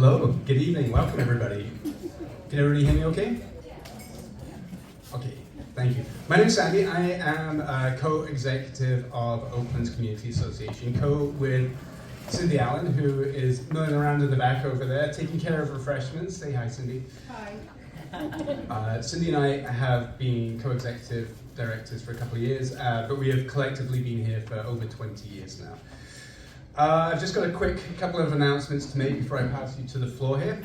Hello, good evening, welcome everybody. Can everybody hear me okay? Okay, thank you. My name is Sandy. I am a co-executive of Oaklands Community Association, with Cindy Allen, who is milling around in the back over there, taking care of refreshments. Say hi, Cindy. Hi. Cindy and I have been co-executive directors for a couple of years, but we have collectively been here for over 20 years now. I've just got a quick couple of announcements to make before I pass you to the floor here.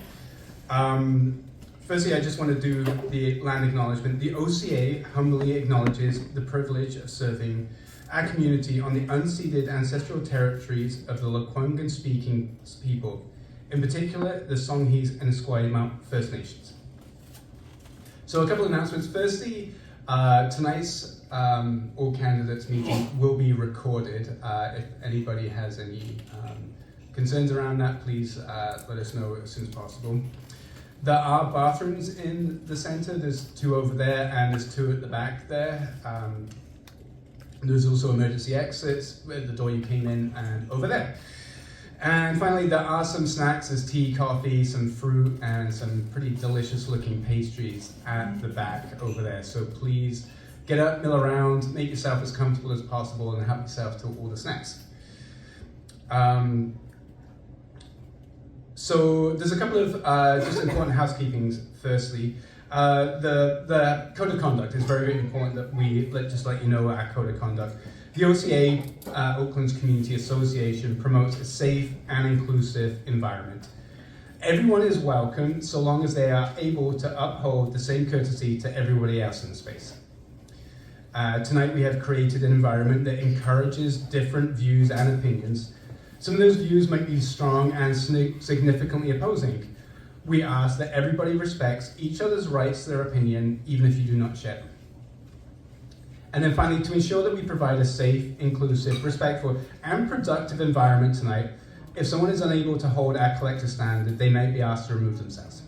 Firstly, I just want to do the land acknowledgement. The OCA humbly acknowledges the privilege of serving our community on the unceded ancestral territories of the Lekwungen-speaking people, in particular the Songhees and Esquimalt First Nations. So a couple of announcements. Firstly, tonight's all candidates meeting will be recorded. If anybody has any concerns around that, please let us know as soon as possible. There are bathrooms in the center. There's 2 over there and there's 2 at the back there. There's also emergency exits at the door you came in and over there. And finally, there are some snacks. There's tea, coffee, some fruit, and some pretty delicious looking pastries at the back over there. So please get up, mill around, make yourself as comfortable as possible, and help yourself to all the snacks. So there's a couple of just important housekeepings. Firstly, the code of conduct is very, very important that we just let you know our code of conduct. The OCA, Oaklands Community Association, promotes a safe and inclusive environment. Everyone is welcome so long as they are able to uphold the same courtesy to everybody else in the space. Tonight we have created an environment that encourages different views and opinions. Some of those views might be strong and significantly opposing. We ask that everybody respects each other's rights to their opinion, even if you do not share them. And then finally, to ensure that we provide a safe, inclusive, respectful, and productive environment tonight, if someone is unable to hold our collective standard, they may be asked to remove themselves.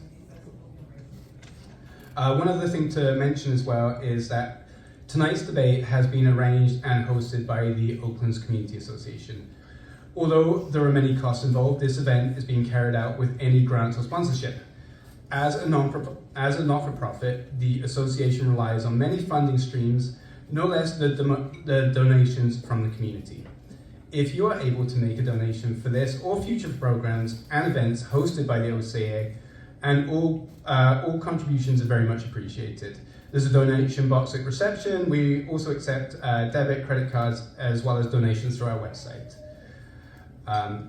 One other thing to mention as well is that tonight's debate has been arranged and hosted by the Oaklands Community Association. Although there are many costs involved, this event is being carried out with any grants or sponsorship. As a not-for-profit, the association relies on many funding streams, no less the donations from the community. If you are able to make a donation for this or future programs and events hosted by the OCA, and all contributions are very much appreciated. There's a donation box at reception. We also accept debit, credit cards, as well as donations through our website.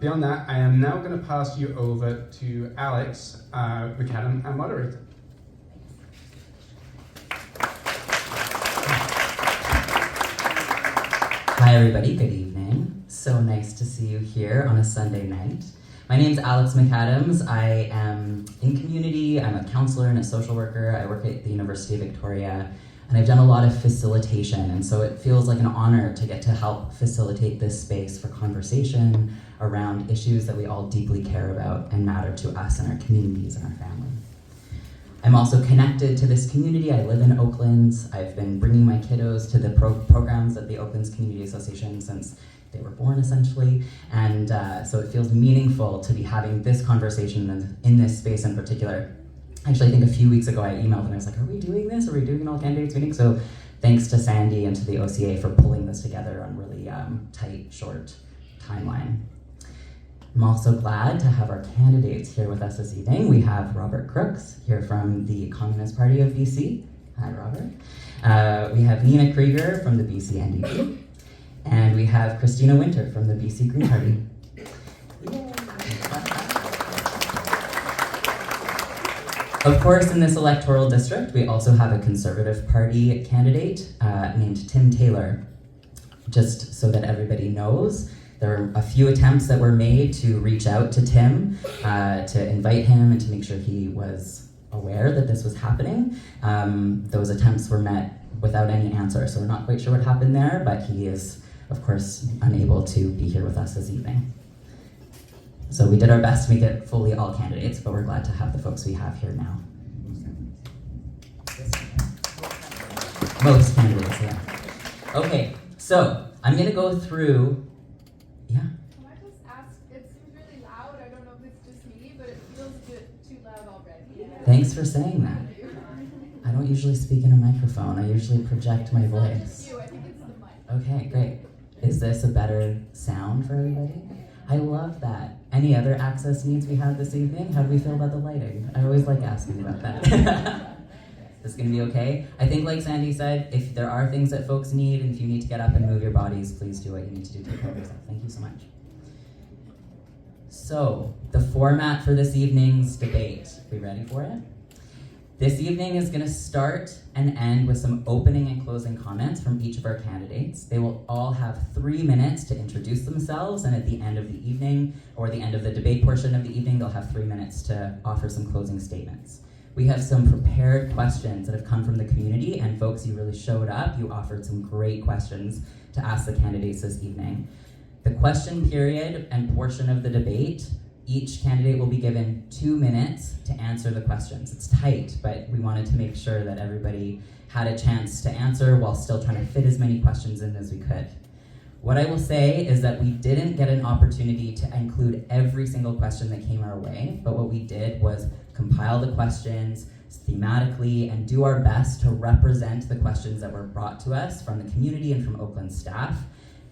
Beyond that, I am now going to pass you over to Alex McAdam, our moderator. Hi everybody, good evening. So nice to see you here on a Sunday night. My name's Alex McAdams. I am in community. I'm a counselor and a social worker. I work at the University of Victoria, and I've done a lot of facilitation, and so it feels like an honor to get to help facilitate this space for conversation around issues that we all deeply care about and matter to us and our communities and our family. I'm also connected to this community. I live in Oaklands. I've been bringing my kiddos to the programs at the Oaklands Community Association since they were born, essentially. And so it feels meaningful to be having this conversation in this space in particular. Actually, I think a few weeks ago I emailed and I was like, are we doing this? Are we doing an all candidates meeting? So thanks to Sandy and to the OCA for pulling this together on really tight, short timeline. I'm also glad to have our candidates here with us this evening. We have Robert Crooks here from the Communist Party of BC. Hi, Robert. We have Nina Krieger from the BC NDP. And we have Christina Winter from the BC Green Party. Yay. Of course, in this electoral district, we also have a Conservative Party candidate named Tim Taylor. Just so that everybody knows, there were a few attempts that were made to reach out to Tim, to invite him and to make sure he was aware that this was happening. Those attempts were met without any answer, so we're not quite sure what happened there, but he is, of course, unable to be here with us this evening. So we did our best to make it fully all candidates, but we're glad to have the folks we have here now. Most candidates, yeah. Okay, so I'm gonna go through. Yeah. Can I just ask, it seems really loud, I don't know if it's just me, but it feels Thanks for saying that. I don't usually speak in a microphone. I usually project my voice. Okay, great. Is this a better sound for everybody? I love that. Any other access needs we have this evening? How do we feel about the lighting? I always like asking about that. Is this gonna be okay? I think like Sandy said, if there are things that folks need, and if you need to get up and move your bodies, please do what you need to do to take care of yourself. Thank you so much. So, the format for this evening's debate. We ready for it? This evening is going to start and end with some opening and closing comments from each of our candidates. They will all have 3 minutes to introduce themselves, and at the end of the evening, or the end of the debate portion of the evening, they'll have 3 minutes to offer some closing statements. We have some prepared questions that have come from the community, and folks, you really showed up. You offered some great questions to ask the candidates this evening. The question period and portion of the debate, each candidate will be given 2 minutes to answer the questions. It's tight, but we wanted to make sure that everybody had a chance to answer while still trying to fit as many questions in as we could. What I will say is that we didn't get an opportunity to include every single question that came our way, but what we did was compile the questions thematically and do our best to represent the questions that were brought to us from the community and from Oakland staff,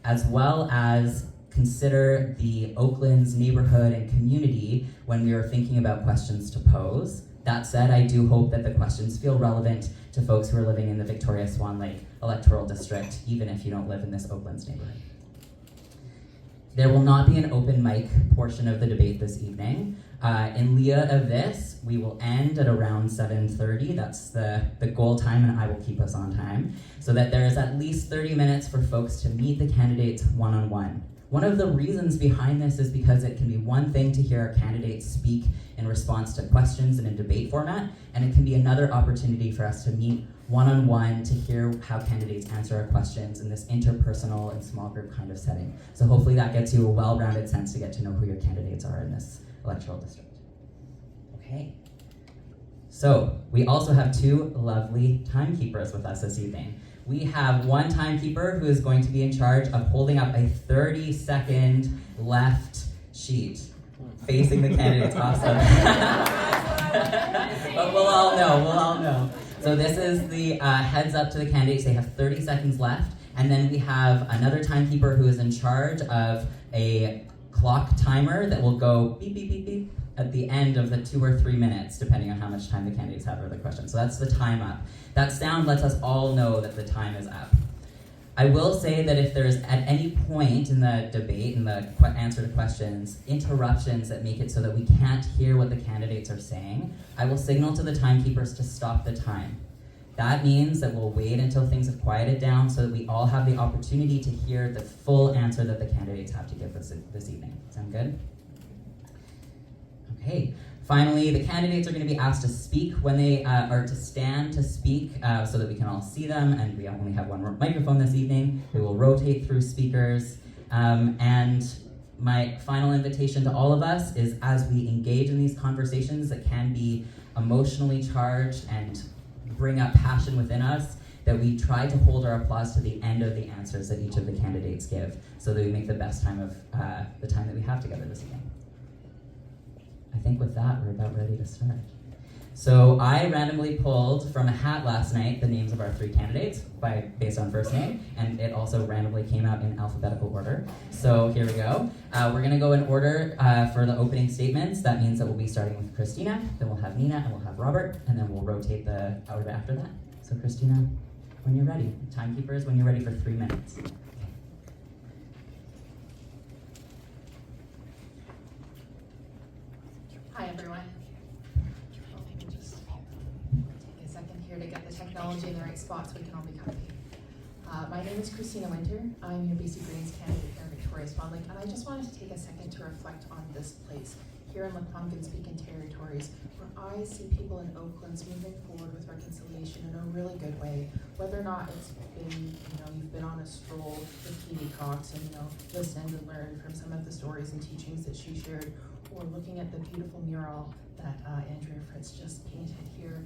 as well as consider the Oaklands neighborhood and community when we are thinking about questions to pose. That said, I do hope that the questions feel relevant to folks who are living in the Victoria Swan Lake electoral district, even if you don't live in this Oaklands neighborhood. There will not be an open mic portion of the debate this evening. In lieu of this, we will end at around 7:30. That's the goal time, and I will keep us on time, so that there is at least 30 minutes for folks to meet the candidates one-on-one. One of the reasons behind this is because it can be one thing to hear our candidates speak in response to questions in a debate format, and it can be another opportunity for us to meet one-on-one to hear how candidates answer our questions in this interpersonal and small group kind of setting. So hopefully that gets you a well-rounded sense to get to know who your candidates are in this electoral district. Okay. So we also have 2 lovely timekeepers with us this evening. We have one timekeeper who is going to be in charge of holding up a 30-second left sheet facing the candidates. Awesome. But we'll all know. So this is the heads up to the candidates. They have 30 seconds left. And then we have another timekeeper who is in charge of a clock timer that will go beep, beep, beep, beep at the end of the 2 or 3 minutes, depending on how much time the candidates have for the question. So that's the time up. That sound lets us all know that the time is up. I will say that if there's at any point in the debate, in the answer to questions, interruptions that make it so that we can't hear what the candidates are saying, I will signal to the timekeepers to stop the time. That means that we'll wait until things have quieted down so that we all have the opportunity to hear the full answer that the candidates have to give this evening. Sound good? Okay. Finally, the candidates are going to be asked to speak when they are to stand to speak so that we can all see them, and we only have one microphone this evening. We will rotate through speakers. And my final invitation to all of us is, as we engage in these conversations that can be emotionally charged and bring up passion within us, that we try to hold our applause to the end of the answers that each of the candidates give, so that we make the best time of the time that we have together this evening. I think with that, we're about ready to start. So I randomly pulled from a hat last night the names of our 3 candidates based on first name, and it also randomly came out in alphabetical order. So here we go. We're going to go in order for the opening statements. That means that we'll be starting with Christina, then we'll have Nina, and we'll have Robert, and then we'll rotate the order after that. So Christina, when you're ready. Timekeepers, when you're ready for 3 minutes. Hi everyone. Let me just take a second here to get the technology in the right spot so we can all be comfy. My name is Christina Winter. I'm your BC Greens candidate here in Victoria Swan Lake, and I just wanted to take a second to reflect on this place here in Lekwungen-speaking territories, where I see people in Oaklands moving forward with reconciliation in a really good way. Whether or not it's been, you've been on a stroll with Katie Cox and, listened and learned from some of the stories and teachings that she shared, or looking at the beautiful mural that Andrea Fritz just painted here.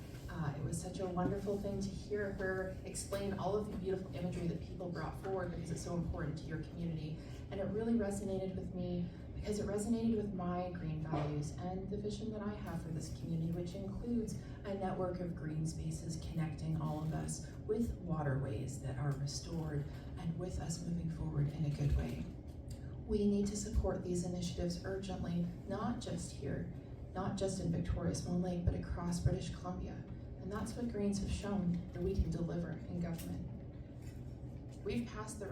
It was such a wonderful thing to hear her explain all of the beautiful imagery that people brought forward, because it's so important to your community. And it really resonated with me because it resonated with my green values and the vision that I have for this community, which includes a network of green spaces connecting all of us with waterways that are restored and with us moving forward in a good way. We need to support these initiatives urgently, not just here, not just in Victoria Swan Lake, but across British Columbia. And that's what Greens have shown that we can deliver in government. We've passed the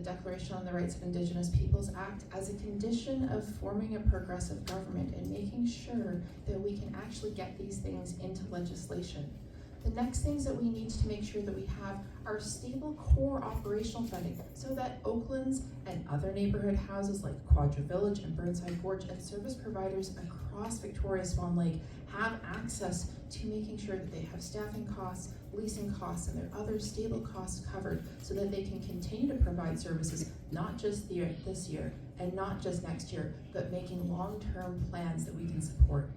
Declaration on the Rights of Indigenous Peoples Act as a condition of forming a progressive government and making sure that we can actually get these things into legislation. The next things that we need to make sure that we have are stable core operational funding so that Oaklands and other neighborhood houses like Quadra Village and Burnside Gorge and service providers across Victoria Swan Lake have access to making sure that they have staffing costs, leasing costs, and their other stable costs covered so that they can continue to provide services not just this year and not just next year, but making long-term plans that we can support.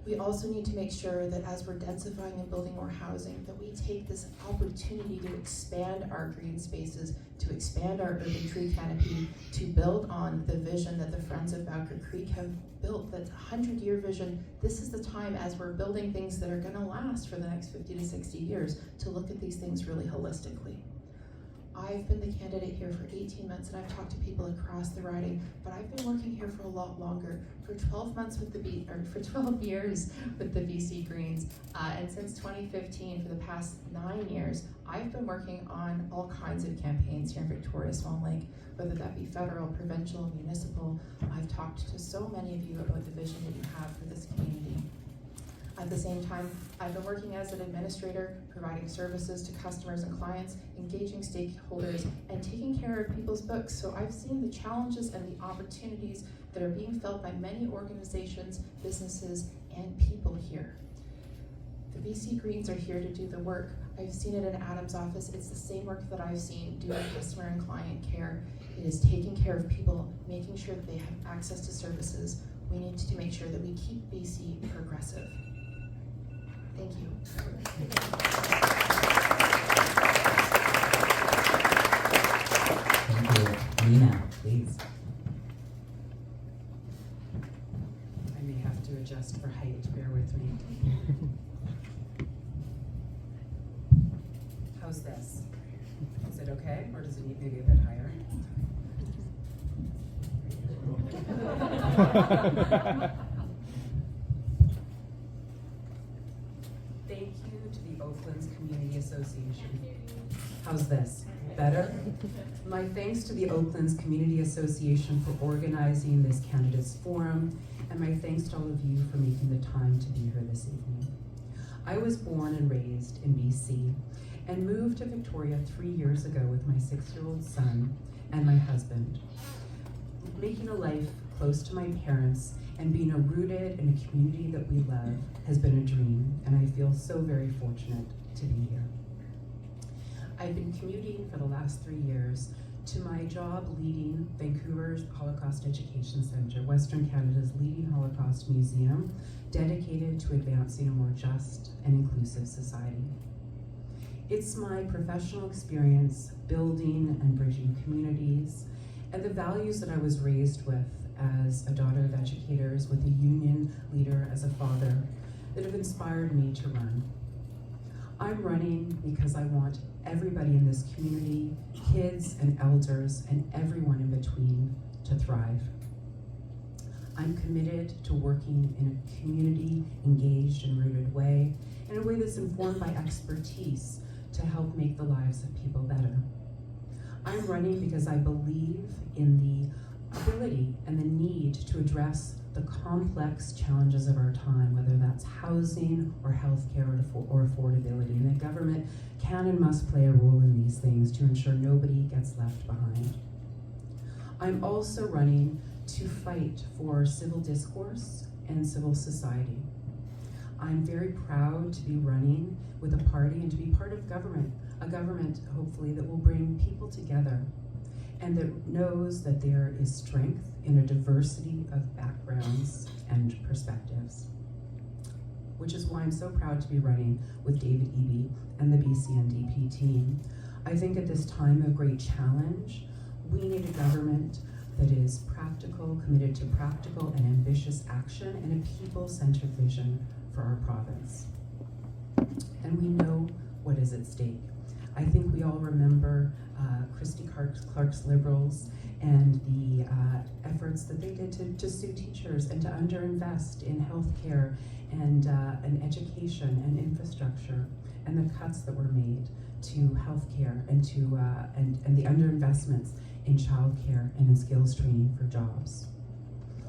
We also need to make sure that as we're densifying and building more housing, that we take this opportunity to expand our green spaces, to expand our urban tree canopy, to build on the vision that the Friends of Bowker Creek have built, that 100-year vision. This is the time, as we're building things that are gonna last for the next 50 to 60 years, to look at these things really holistically. I've been the candidate here for 18 months and I've talked to people across the riding, but I've been working here for a lot longer, for 12 months with for 12 years with the BC Greens, and since 2015, for the past 9 years, I've been working on all kinds of campaigns here in Victoria Swan Lake, whether that be federal, provincial, municipal. I've talked to so many of you about the vision that you have for this community. At the same time, I've been working as an administrator, providing services to customers and clients, engaging stakeholders, and taking care of people's books. So I've seen the challenges and the opportunities that are being felt by many organizations, businesses, and people here. The BC Greens are here to do the work. I've seen it in Adam's office. It's the same work that I've seen doing customer and client care. It is taking care of people, making sure that they have access to services. We need to make sure that we keep BC progressive. Thank you. Thank you. Nina, please. I may have to adjust for height, bear with me. How's this? Is it okay, or does it need maybe a bit higher? Thank you to the Oaklands Community Association. How's this? Better? My thanks to the Oaklands Community Association for organizing this candidates forum, and my thanks to all of you for making the time to be here this evening. I was born and raised in BC and moved to Victoria 3 years ago with my 6-year-old son and my husband. Making a life close to my parents and being rooted in a community that we love has been a dream, and I feel so very fortunate to be here. I've been commuting for the last 3 years to my job leading Vancouver's Holocaust Education Centre, Western Canada's leading Holocaust museum, dedicated to advancing a more just and inclusive society. It's my professional experience building and bridging communities and the values that I was raised with as a daughter of educators, with a union leader as a father, that have inspired me to run. I'm running because I want everybody in this community, kids and elders and everyone in between, to thrive. I'm committed to working in a community engaged and rooted way, in a way that's informed by expertise to help make the lives of people better. I'm running because I believe in the ability and the need to address the complex challenges of our time, whether that's housing or healthcare or affordability, and that government can and must play a role in these things to ensure nobody gets left behind. I'm also running to fight for civil discourse and civil society. I'm very proud to be running with a party and to be part of government, a government hopefully that will bring people together and that knows that there is strength in a diversity of backgrounds and perspectives, which is why I'm so proud to be running with David Eby and the BCNDP team. I think at this time of great challenge, we need a government that is practical, committed to practical and ambitious action, and a people-centered vision for our province. And we know what is at stake. I think we all remember Christy Clark's Liberals and the efforts that they did to sue teachers and to underinvest in healthcare and education and infrastructure, and the cuts that were made to healthcare and to and the underinvestments in childcare and in skills training for jobs.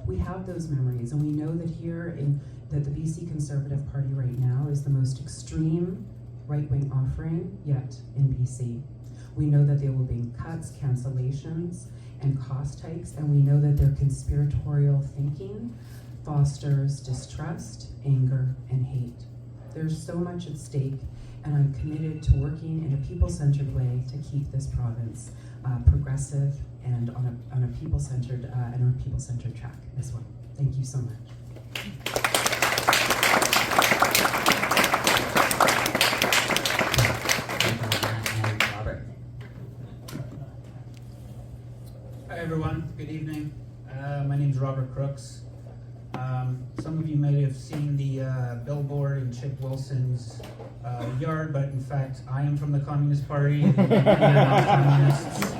We have those memories, and we know that that the BC Conservative Party right now is the most extreme right-wing offering yet in BC. We know that there will be cuts, cancellations, and cost hikes, and we know that their conspiratorial thinking fosters distrust, anger, and hate. There's so much at stake, and I'm committed to working in a people-centered way to keep this province progressive and on a people-centered track as well. Thank you so much. Hi everyone, good evening. My name is Robert Crooks. Some of you may have seen the billboard in Chip Wilson's yard, but in fact I am from the Communist Party. We are not communists.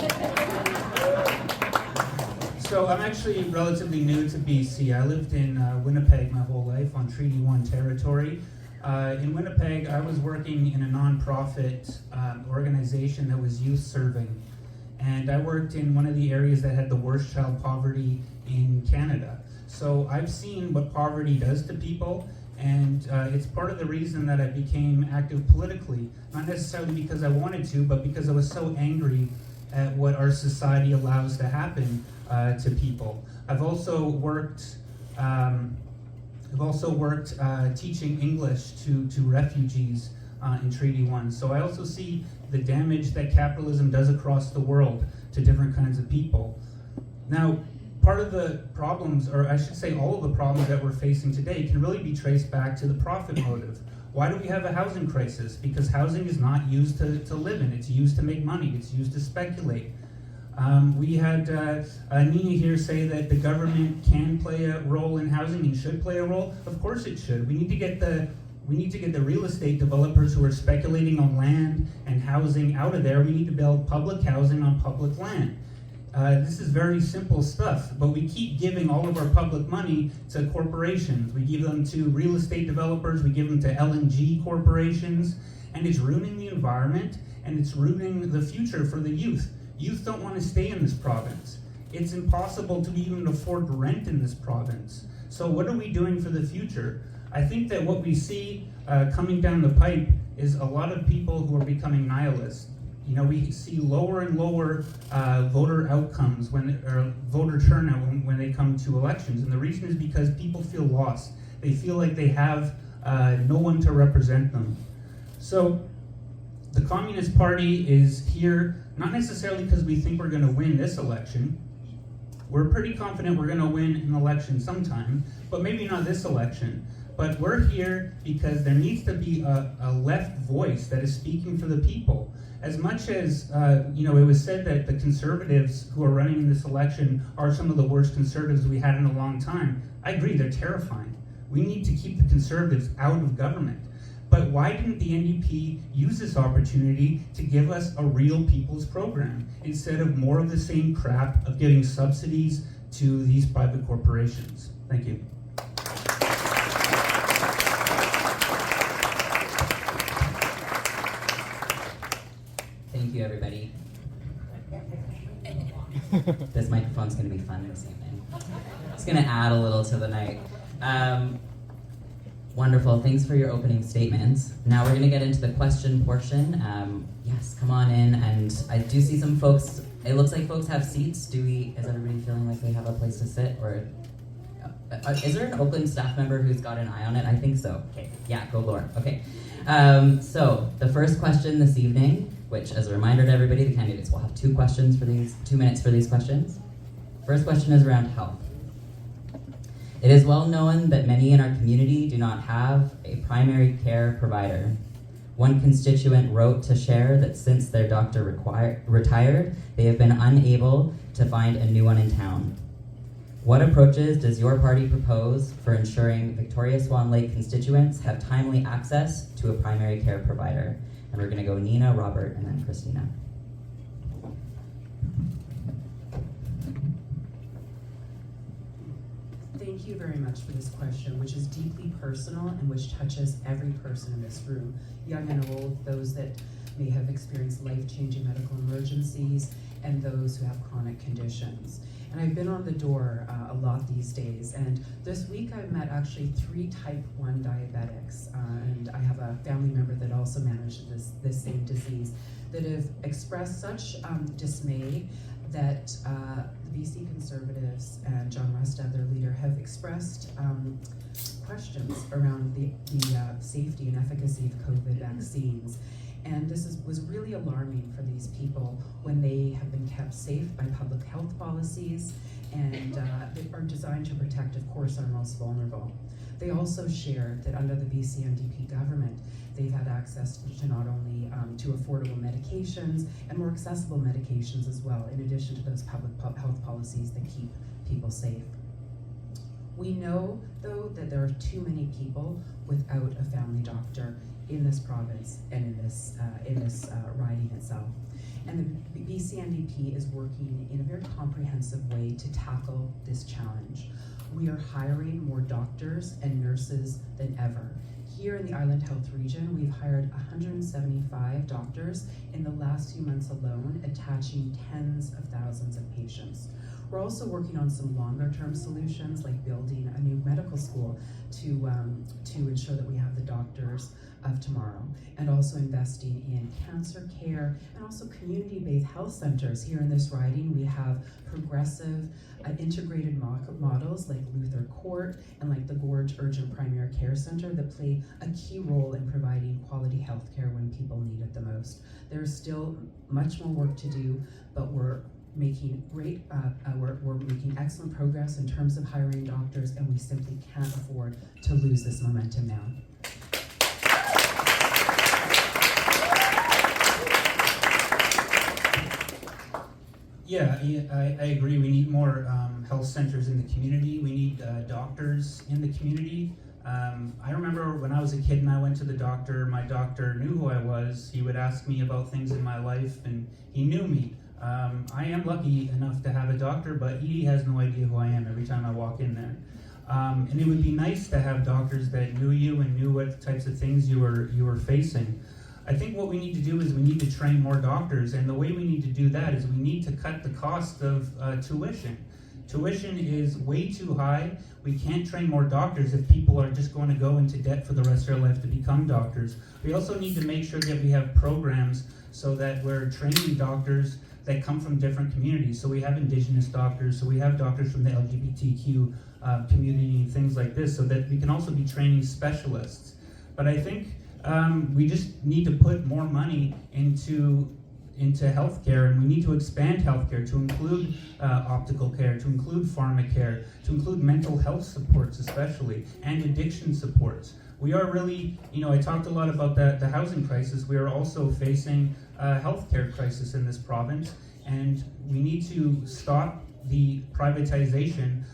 So I'm actually relatively new to BC. I lived in Winnipeg my whole life on Treaty 1 territory. In Winnipeg, I was working in a non-profit organization that was youth serving. And I worked in one of the areas that had the worst child poverty in Canada. So I've seen what poverty does to people, and it's part of the reason that I became active politically. Not necessarily because I wanted to, but because I was so angry at what our society allows to happen to people. I've also worked teaching English to refugees in Treaty 1. So I also see the damage that capitalism does across the world to different kinds of people. Now, part of the problems, or I should say all of the problems that we're facing today can really be traced back to the profit motive. Why do we have a housing crisis? Because housing is not used to live in, it's used to make money, it's used to speculate. We had Nina here say that the government can play a role in housing and should play a role. Of course it should. We need to get the real estate developers who are speculating on land and housing out of there. We need to build public housing on public land. This is very simple stuff, but we keep giving all of our public money to corporations. We give them to real estate developers, we give them to LNG corporations, and it's ruining the environment, and it's ruining the future for the youth. Youth don't want to stay in this province. It's impossible to even afford rent in this province. So what are we doing for the future? I think that what we see coming down the pipe is a lot of people who are becoming nihilists. You know, we see lower and lower voter outcomes or voter turnout when they come to elections. And the reason is because people feel lost. They feel like they have no one to represent them. So the Communist Party is here, not necessarily because we think we're going to win this election. We're pretty confident we're going to win an election sometime, but maybe not this election. But we're here because there needs to be a left voice that is speaking for the people. As much as, it was said that the conservatives who are running in this election are some of the worst conservatives we had in a long time, I agree, they're terrifying. We need to keep the conservatives out of government. But why didn't the NDP use this opportunity to give us a real people's program instead of more of the same crap of giving subsidies to these private corporations? Thank you. Thank you, everybody. This microphone's going to be fun this evening. It's going to add a little to the night. Wonderful. Thanks for your opening statements. Now we're going to get into the question portion. Yes, come on in. And I do see some folks. It looks like folks have seats. Is everybody feeling like they have a place to sit? Or is there an Oakland staff member who's got an eye on it? I think so. Okay. Yeah, go Lauren. Okay. So the first question this evening, which as a reminder to everybody, the candidates will have 2 minutes for these questions. First question is around health. It is well known that many in our community do not have a primary care provider. One constituent wrote to share that since their doctor retired, they have been unable to find a new one in town. What approaches does your party propose for ensuring Victoria Swan Lake constituents have timely access to a primary care provider? And we're gonna go Nina, Robert, and then Christina. Thank you very much for this question, which is deeply personal and which touches every person in this room, young and old, those that may have experienced life-changing medical emergencies, and those who have chronic conditions. And I've been on the door a lot these days, and this week I've met actually 3 type 1 diabetics, and I have a family member that also manages this same disease, that have expressed such dismay that the BC Conservatives and John Rustad, their leader, have expressed questions around the safety and efficacy of COVID vaccines. And this was really alarming for these people when they have been kept safe by public health policies and that are designed to protect, of course, our most vulnerable. They also shared that under the BC NDP government, they've had access to not only to affordable medications and more accessible medications as well, in addition to those public health policies that keep people safe. We know, though, that there are too many people without a family doctor in this province and in this riding itself. And the BC NDP is working in a very comprehensive way to tackle this challenge. We are hiring more doctors and nurses than ever. Here in the Island Health region, we've hired 175 doctors in the last few months alone, attaching tens of thousands of patients. We're also working on some longer-term solutions, like building a new medical school to ensure that we have the doctors of tomorrow, and also investing in cancer care and also community-based health centers. Here in this riding, we have progressive integrated models like Luther Court and like the Gorge Urgent Primary Care Center that play a key role in providing quality health care when people need it the most. There's still much more work to do, but we're making we're making excellent progress in terms of hiring doctors, and we simply can't afford to lose this momentum now. Yeah, I agree. We need more health centers in the community. We need doctors in the community. I remember when I was a kid and I went to the doctor, my doctor knew who I was. He would ask me about things in my life, and he knew me. I am lucky enough to have a doctor, but he has no idea who I am every time I walk in there. And it would be nice to have doctors that knew you and knew what types of things you were facing. I think what we need to do is we need to train more doctors, and the way we need to do that is we need to cut the cost of tuition. Tuition is way too high. We can't train more doctors if people are just going to go into debt for the rest of their life to become doctors. We also need to make sure that we have programs so that we're training doctors that come from different communities. So we have Indigenous doctors, so we have doctors from the LGBTQ community and things like this, so that we can also be training specialists. But I think we just need to put more money into healthcare, and we need to expand healthcare to include optical care, to include pharmacare, to include mental health supports especially, and addiction supports. We are really, I talked a lot about the housing crisis. We are also facing a healthcare crisis in this province, and we need to stop the privatization,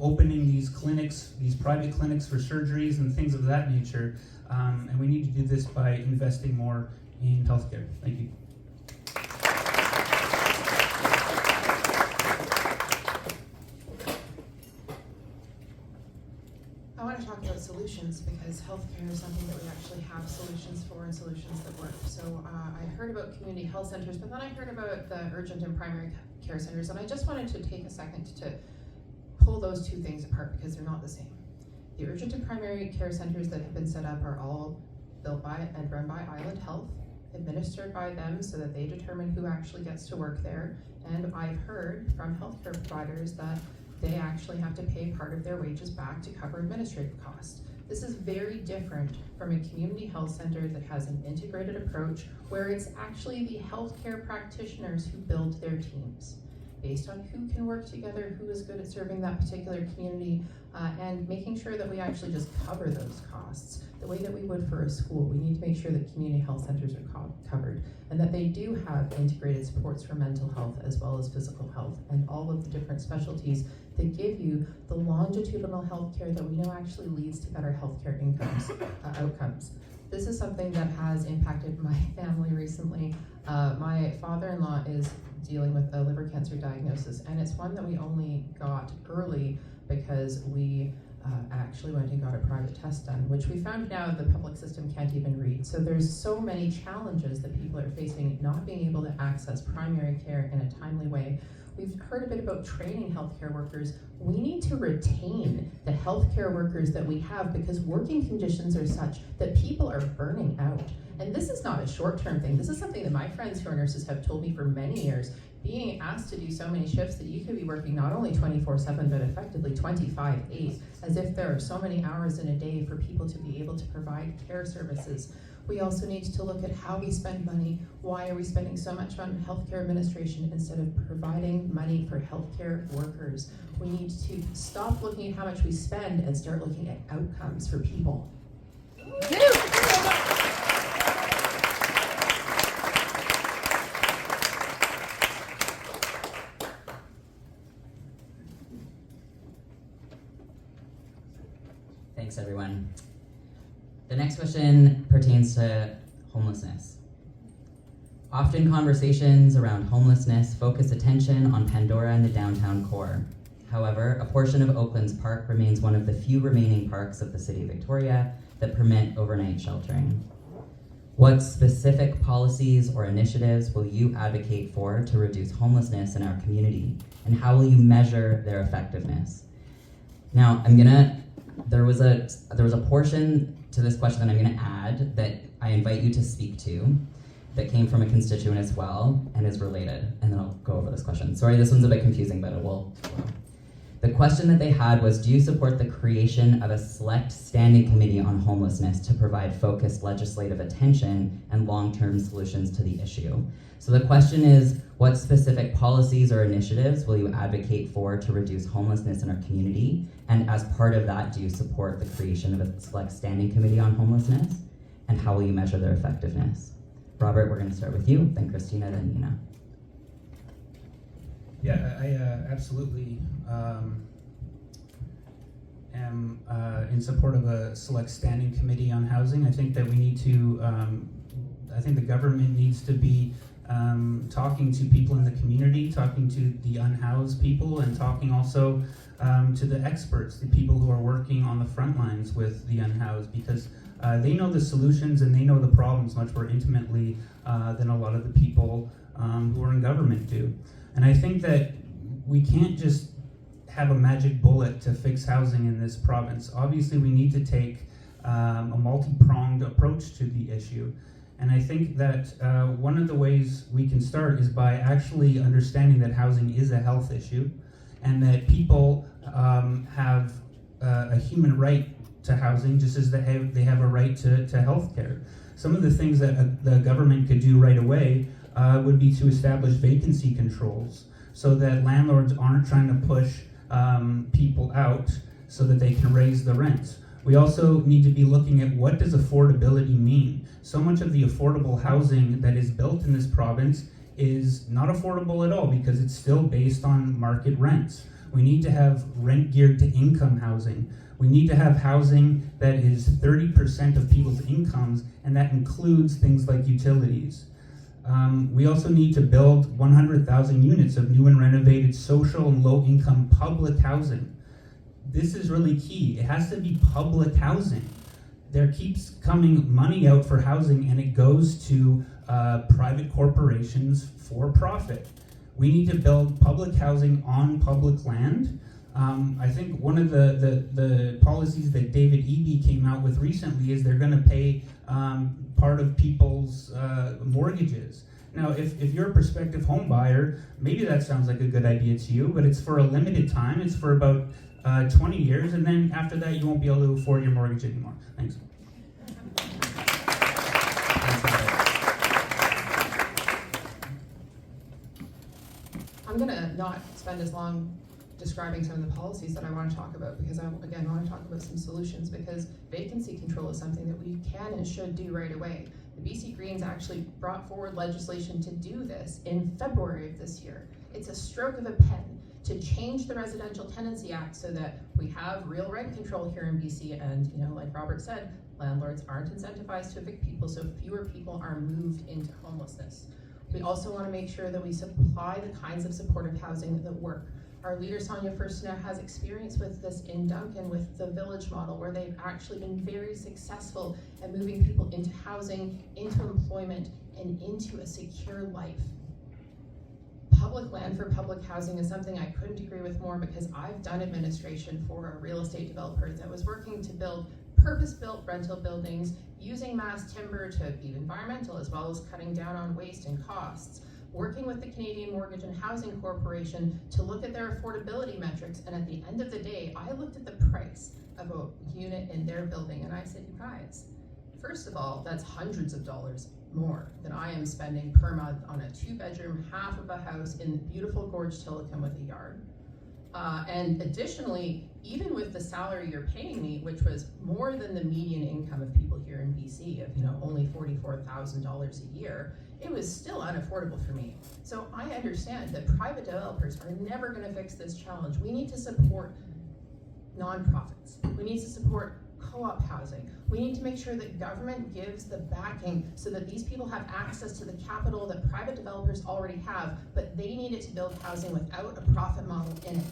opening these clinics, these private clinics for surgeries and things of that nature. And we need to do this by investing more in healthcare. Thank you. I want to talk about solutions, because healthcare is something that we actually have solutions for and solutions that work. So I heard about community health centers, but then I heard about the urgent and primary care centers, and I just wanted to take a second to pull those two things apart, because they're not the same. The urgent and primary care centers that have been set up are all built by and run by Island Health, administered by them so that they determine who actually gets to work there. And I've heard from healthcare providers that they actually have to pay part of their wages back to cover administrative costs. This is very different from a community health center that has an integrated approach where it's actually the healthcare practitioners who build their teams. based on who can work together, who is good at serving that particular community, and making sure that we actually just cover those costs the way that we would for a school. We need to make sure that community health centers are covered and that they do have integrated supports for mental health as well as physical health and all of the different specialties that give you the longitudinal health care that we know actually leads to better healthcare outcomes. This is something that has impacted my family recently. My father-in-law is dealing with a liver cancer diagnosis, and it's one that we only got early because we actually went and got a private test done, which we found now the public system can't even read. So there's so many challenges that people are facing not being able to access primary care in a timely way. We've heard a bit about training healthcare workers. We need to retain the healthcare workers that we have because working conditions are such that people are burning out. And this is not a short-term thing. This is something that my friends who are nurses have told me for many years. Being asked to do so many shifts that you could be working not only 24/7, but effectively 25/8, as if there are so many hours in a day for people to be able to provide care services. We also need to look at how we spend money. Why are we spending so much on healthcare administration instead of providing money for healthcare workers? We need to stop looking at how much we spend and start looking at outcomes for people. Thanks, everyone. The next question pertains to homelessness. Often conversations around homelessness focus attention on Pandora and the downtown core. However, a portion of Oaklands Park remains one of the few remaining parks of the City of Victoria that permit overnight sheltering. What specific policies or initiatives will you advocate for to reduce homelessness in our community? And how will you measure their effectiveness? Now, there was a portion to this question that I'm gonna add that I invite you to speak to that came from a constituent as well and is related, and then I'll go over this question. Sorry, this one's a bit confusing, but it will. The question that they had was, do you support the creation of a select standing committee on homelessness to provide focused legislative attention and long-term solutions to the issue? So the question is, what specific policies or initiatives will you advocate for to reduce homelessness in our community? And as part of that, do you support the creation of a select standing committee on homelessness? And how will you measure their effectiveness? Robert, we're gonna start with you, then Christina, then Nina. Yeah, I absolutely am in support of a select standing committee on housing. I think that we need to, I think the government needs to be talking to people in the community, talking to the unhoused people, and talking also to the experts, the people who are working on the front lines with the unhoused, because they know the solutions and they know the problems much more intimately than a lot of the people who are in government do. And I think that we can't just have a magic bullet to fix housing in this province. Obviously, we need to take a multi-pronged approach to the issue. And I think that one of the ways we can start is by actually understanding that housing is a health issue and that people have a human right to housing just as they have a right to health care. Some of the things that the government could do right away would be to establish vacancy controls so that landlords aren't trying to push people out so that they can raise the rents. We also need to be looking at what does affordability mean. So much of the affordable housing that is built in this province is not affordable at all because it's still based on market rents. We need to have rent geared to income housing. We need to have housing that is 30% of people's incomes, and that includes things like utilities. We also need to build 100,000 units of new and renovated social and low-income public housing. This is really key. It has to be public housing. There keeps coming money out for housing, and it goes to private corporations for profit. We need to build public housing on public land. I think one of the policies that David Eby came out with recently is they're going to pay part of people's mortgages. Now, if you're a prospective home buyer, maybe that sounds like a good idea to you, but it's for a limited time. It's for about 20 years, and then after that, you won't be able to afford your mortgage anymore. Thanks. I'm I'm gonna not spend as long describing some of the policies that I want to talk about, because I, again, want to talk about some solutions, because vacancy control is something that we can and should do right away. The BC Greens actually brought forward legislation to do this in February of this year. It's a stroke of a pen to change the Residential Tenancy Act so that we have real rent control here in BC, and like Robert said, landlords aren't incentivized to evict people, so fewer people are moved into homelessness. We also want to make sure that we supply the kinds of supportive housing that work. Our leader, Sonia Firstner, has experience with this in Duncan with the village model, where they've actually been very successful at moving people into housing, into employment, and into a secure life. Public land for public housing is something I couldn't agree with more, because I've done administration for a real estate developer that was working to build purpose-built rental buildings using mass timber to be environmental, as well as cutting down on waste and costs. Working with the Canadian Mortgage and Housing Corporation to look at their affordability metrics, and at the end of the day, I looked at the price of a unit in their building and I said, you guys, first of all, that's hundreds of dollars more than I am spending per month on a 2-bedroom, half of a house in beautiful Gorge Tillicum with a yard. And additionally, even with the salary you're paying me, which was more than the median income of people here in BC of only $44,000 a year, it was still unaffordable for me. So I understand that private developers are never going to fix this challenge. We need to support nonprofits. We need to support co-op housing. We need to make sure that government gives the backing so that these people have access to the capital that private developers already have, but they need it to build housing without a profit model in it.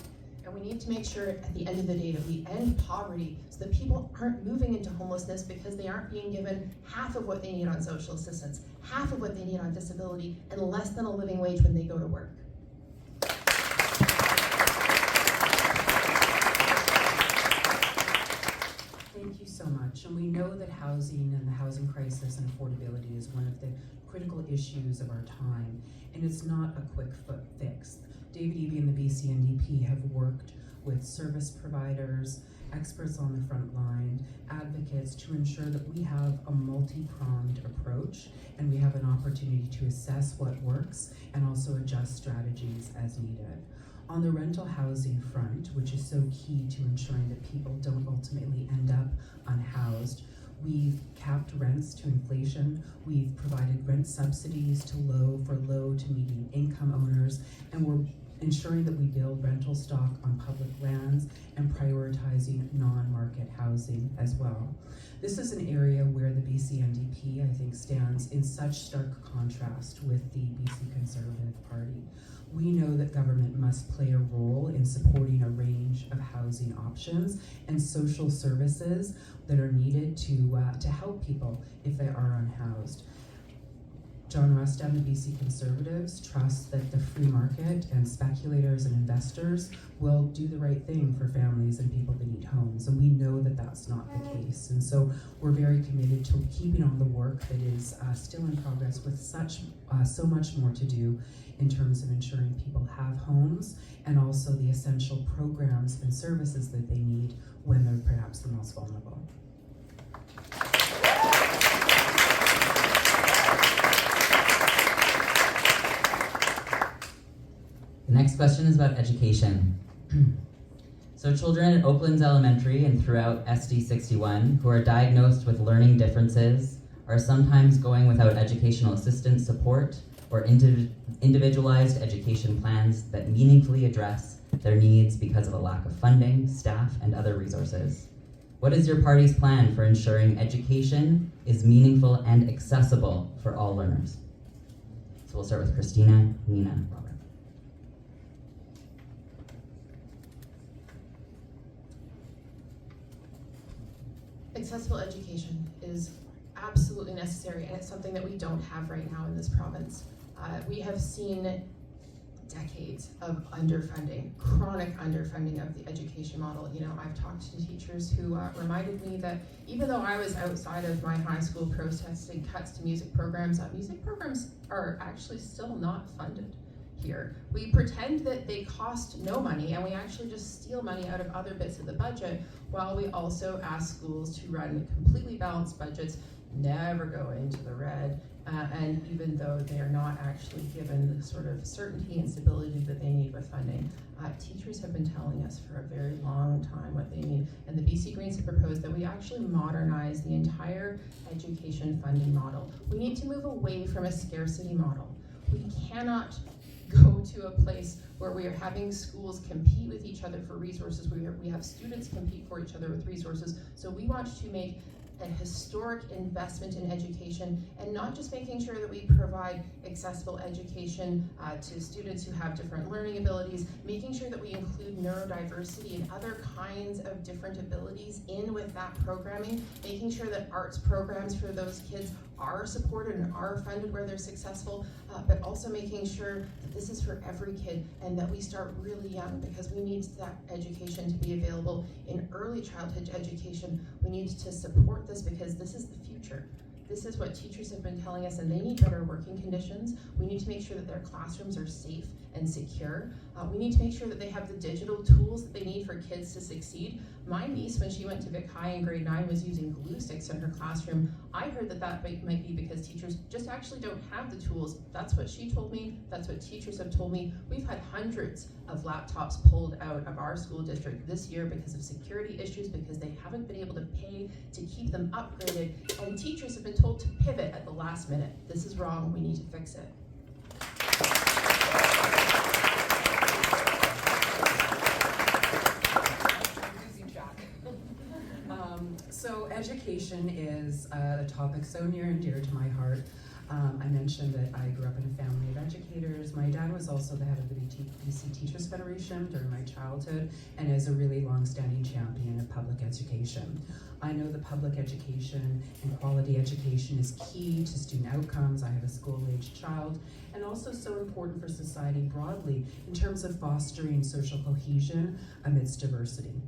And we need to make sure at the end of the day that we end poverty so that people aren't moving into homelessness because they aren't being given half of what they need on social assistance, half of what they need on disability, and less than a living wage when they go to work. Thank you so much. And we know that housing and the housing crisis and affordability is one of the critical issues of our time, and it's not a quick fix. David Eby and the BCNDP have worked with service providers, experts on the front line, advocates to ensure that we have a multi-pronged approach and we have an opportunity to assess what works and also adjust strategies as needed. On the rental housing front, which is so key to ensuring that people don't ultimately end up unhoused, we've capped rents to inflation, we've provided rent subsidies to low to medium income owners, and we're ensuring that we build rental stock on public lands and prioritizing non-market housing as well. This is an area where the BCNDP, I think, stands in such stark contrast with the BC Conservative Party. We know that government must play a role in supporting a range of housing options and social services that are needed to help people if they are unhoused. John Rust and the BC Conservatives trust that the free market and speculators and investors will do the right thing for families and people that need homes, and we know that that's not the case. And so we're very committed to keeping on the work that is still in progress, with so much more to do in terms of ensuring people have homes and also the essential programs and services that they need when they're perhaps the most vulnerable. The next question is about education. So children at Oaklands Elementary and throughout SD 61 who are diagnosed with learning differences are sometimes going without educational assistance support or individualized education plans that meaningfully address their needs because of a lack of funding, staff, and other resources. What is your party's plan for ensuring education is meaningful and accessible for all learners? So we'll start with Christina, Nina, Robert. Accessible education is absolutely necessary, and it's something that we don't have right now in this province. We have seen decades of underfunding, chronic underfunding of the education model. I've talked to teachers who reminded me that even though I was outside of my high school protesting cuts to music programs are actually still not funded here. We pretend that they cost no money, and we actually just steal money out of other bits of the budget, while we also ask schools to run completely balanced budgets, never go into the red. And even though they're not actually given the sort of certainty and stability that they need with funding, teachers have been telling us for a very long time what they need. And the BC Greens have proposed that we actually modernize the entire education funding model. We need to move away from a scarcity model. We cannot go to a place where we are having schools compete with each other for resources, where we have students compete for each other with resources. So we want to make a historic investment in education, and not just making sure that we provide accessible education to students who have different learning abilities, making sure that we include neurodiversity and other kinds of different abilities in with that programming, making sure that arts programs for those kids are supported and are funded where they're successful, but also making sure that this is for every kid and that we start really young, because we need that education to be available in early childhood education. We need to support this because this is the future. This is what teachers have been telling us, and they need better working conditions. We need to make sure that their classrooms are safe and secure. We need to make sure that they have the digital tools that they need for kids to succeed. My niece, when she went to Vic High in grade 9, was using glue sticks in her classroom. I heard that might be because teachers just actually don't have the tools. That's what she told me. That's what teachers have told me. We've had hundreds of laptops pulled out of our school district this year because of security issues, because they haven't been able to pay to keep them upgraded, and teachers have been told to pivot at the last minute. This is wrong, we need to fix it. So education is a topic so near and dear to my heart. I mentioned that I grew up in a family of educators. My dad was also the head of the BC Teachers Federation during my childhood, and is a really long-standing champion of public education. I know that public education and quality education is key to student outcomes. I have a school-aged child, and also so important for society broadly in terms of fostering social cohesion amidst diversity.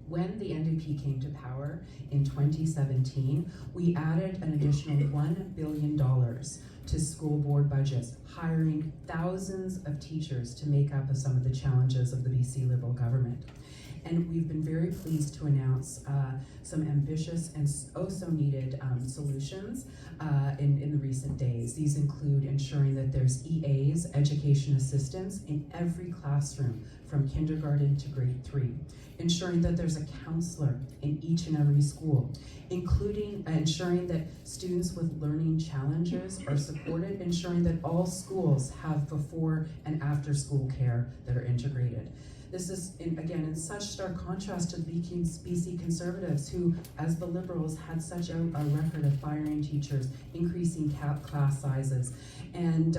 When the NDP came to power in 2017, we added an additional $1 billion to school board budgets, hiring thousands of teachers to make up some of the challenges of the BC Liberal government. And we've been very pleased to announce some ambitious and so needed solutions in the recent days. These include ensuring that there's EAs, education assistants, in every classroom from kindergarten to grade 3. Ensuring that there's a counselor in each and every school, including ensuring that students with learning challenges are supported, ensuring that all schools have before and after school care that are integrated. This is, again, in such stark contrast to the BC Conservatives, who, as the Liberals, had such a record of firing teachers, increasing class sizes. And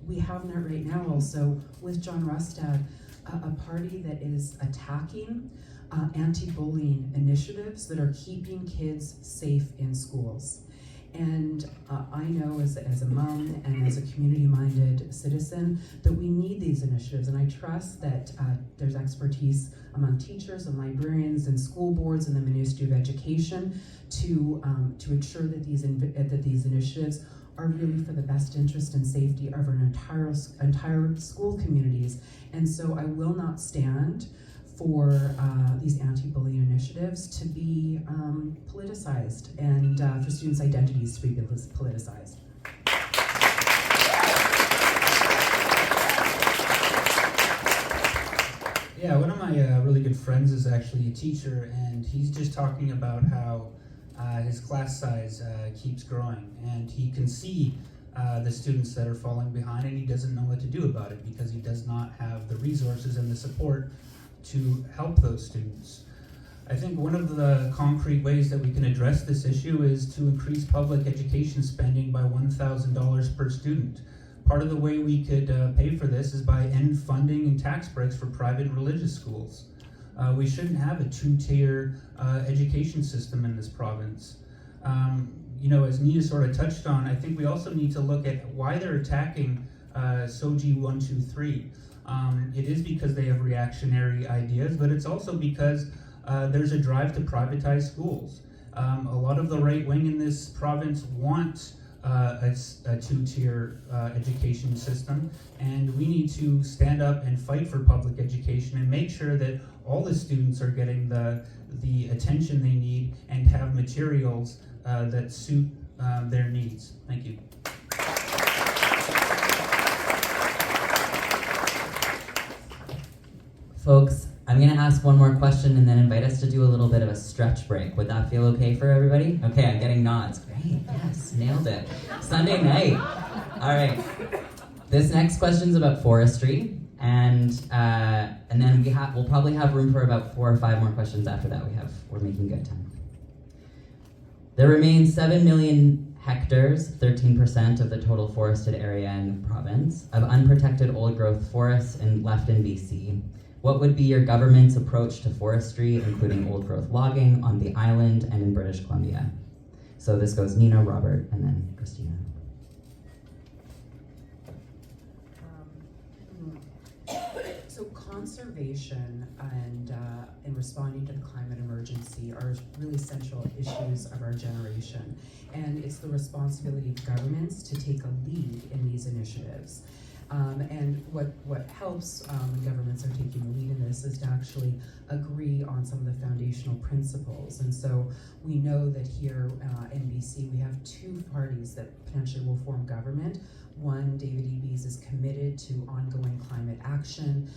we have right now also, with John Rustad, a party that is attacking anti-bullying initiatives that are keeping kids safe in schools. And I know as a mom and as a community-minded citizen that we need these initiatives, and I trust that there's expertise among teachers and librarians and school boards and the Ministry of Education to ensure that these initiatives are really for the best interest and safety of our entire school communities. And so I will not stand for these anti-bullying initiatives to be politicized and for students' identities to be politicized. Yeah, one of my really good friends is actually a teacher, and he's just talking about how his class size keeps growing, and he can see the students that are falling behind, and he doesn't know what to do about it because he does not have the resources and the support to help those students. I think one of the concrete ways that we can address this issue is to increase public education spending by $1,000 per student. Part of the way we could pay for this is by end funding and tax breaks for private and religious schools. We shouldn't have a two-tier education system in this province. As Nina sort of touched on, I think we also need to look at why they're attacking SOGI 123. It is because they have reactionary ideas, but it's also because there's a drive to privatize schools. A lot of the right wing in this province want a two-tier education system, and we need to stand up and fight for public education and make sure that all the students are getting the attention they need and have materials that suit their needs. Thank you. Folks, I'm going to ask one more question and then invite us to do a little bit of a stretch break. Would that feel okay for everybody? Okay, I'm getting nods. Great, yes, nailed it. Sunday night. All right. This next question's about forestry, and then we'll probably have room for about 4 or 5 more questions after that. We're making good time. There remains 7 million hectares, 13% of the total forested area in the province, of unprotected old-growth forests left in BC. What would be your government's approach to forestry, including old-growth logging on the island and in British Columbia? So this goes Nina, Robert, and then Christina. So conservation and responding to the climate emergency are really central issues of our generation. And it's the responsibility of governments to take a lead in these initiatives. And what helps when governments are taking the lead in this is to actually agree on some of the foundational principles. And so we know that here in BC we have 2 parties that potentially will form government. One, David Eby's is committed to ongoing climate action,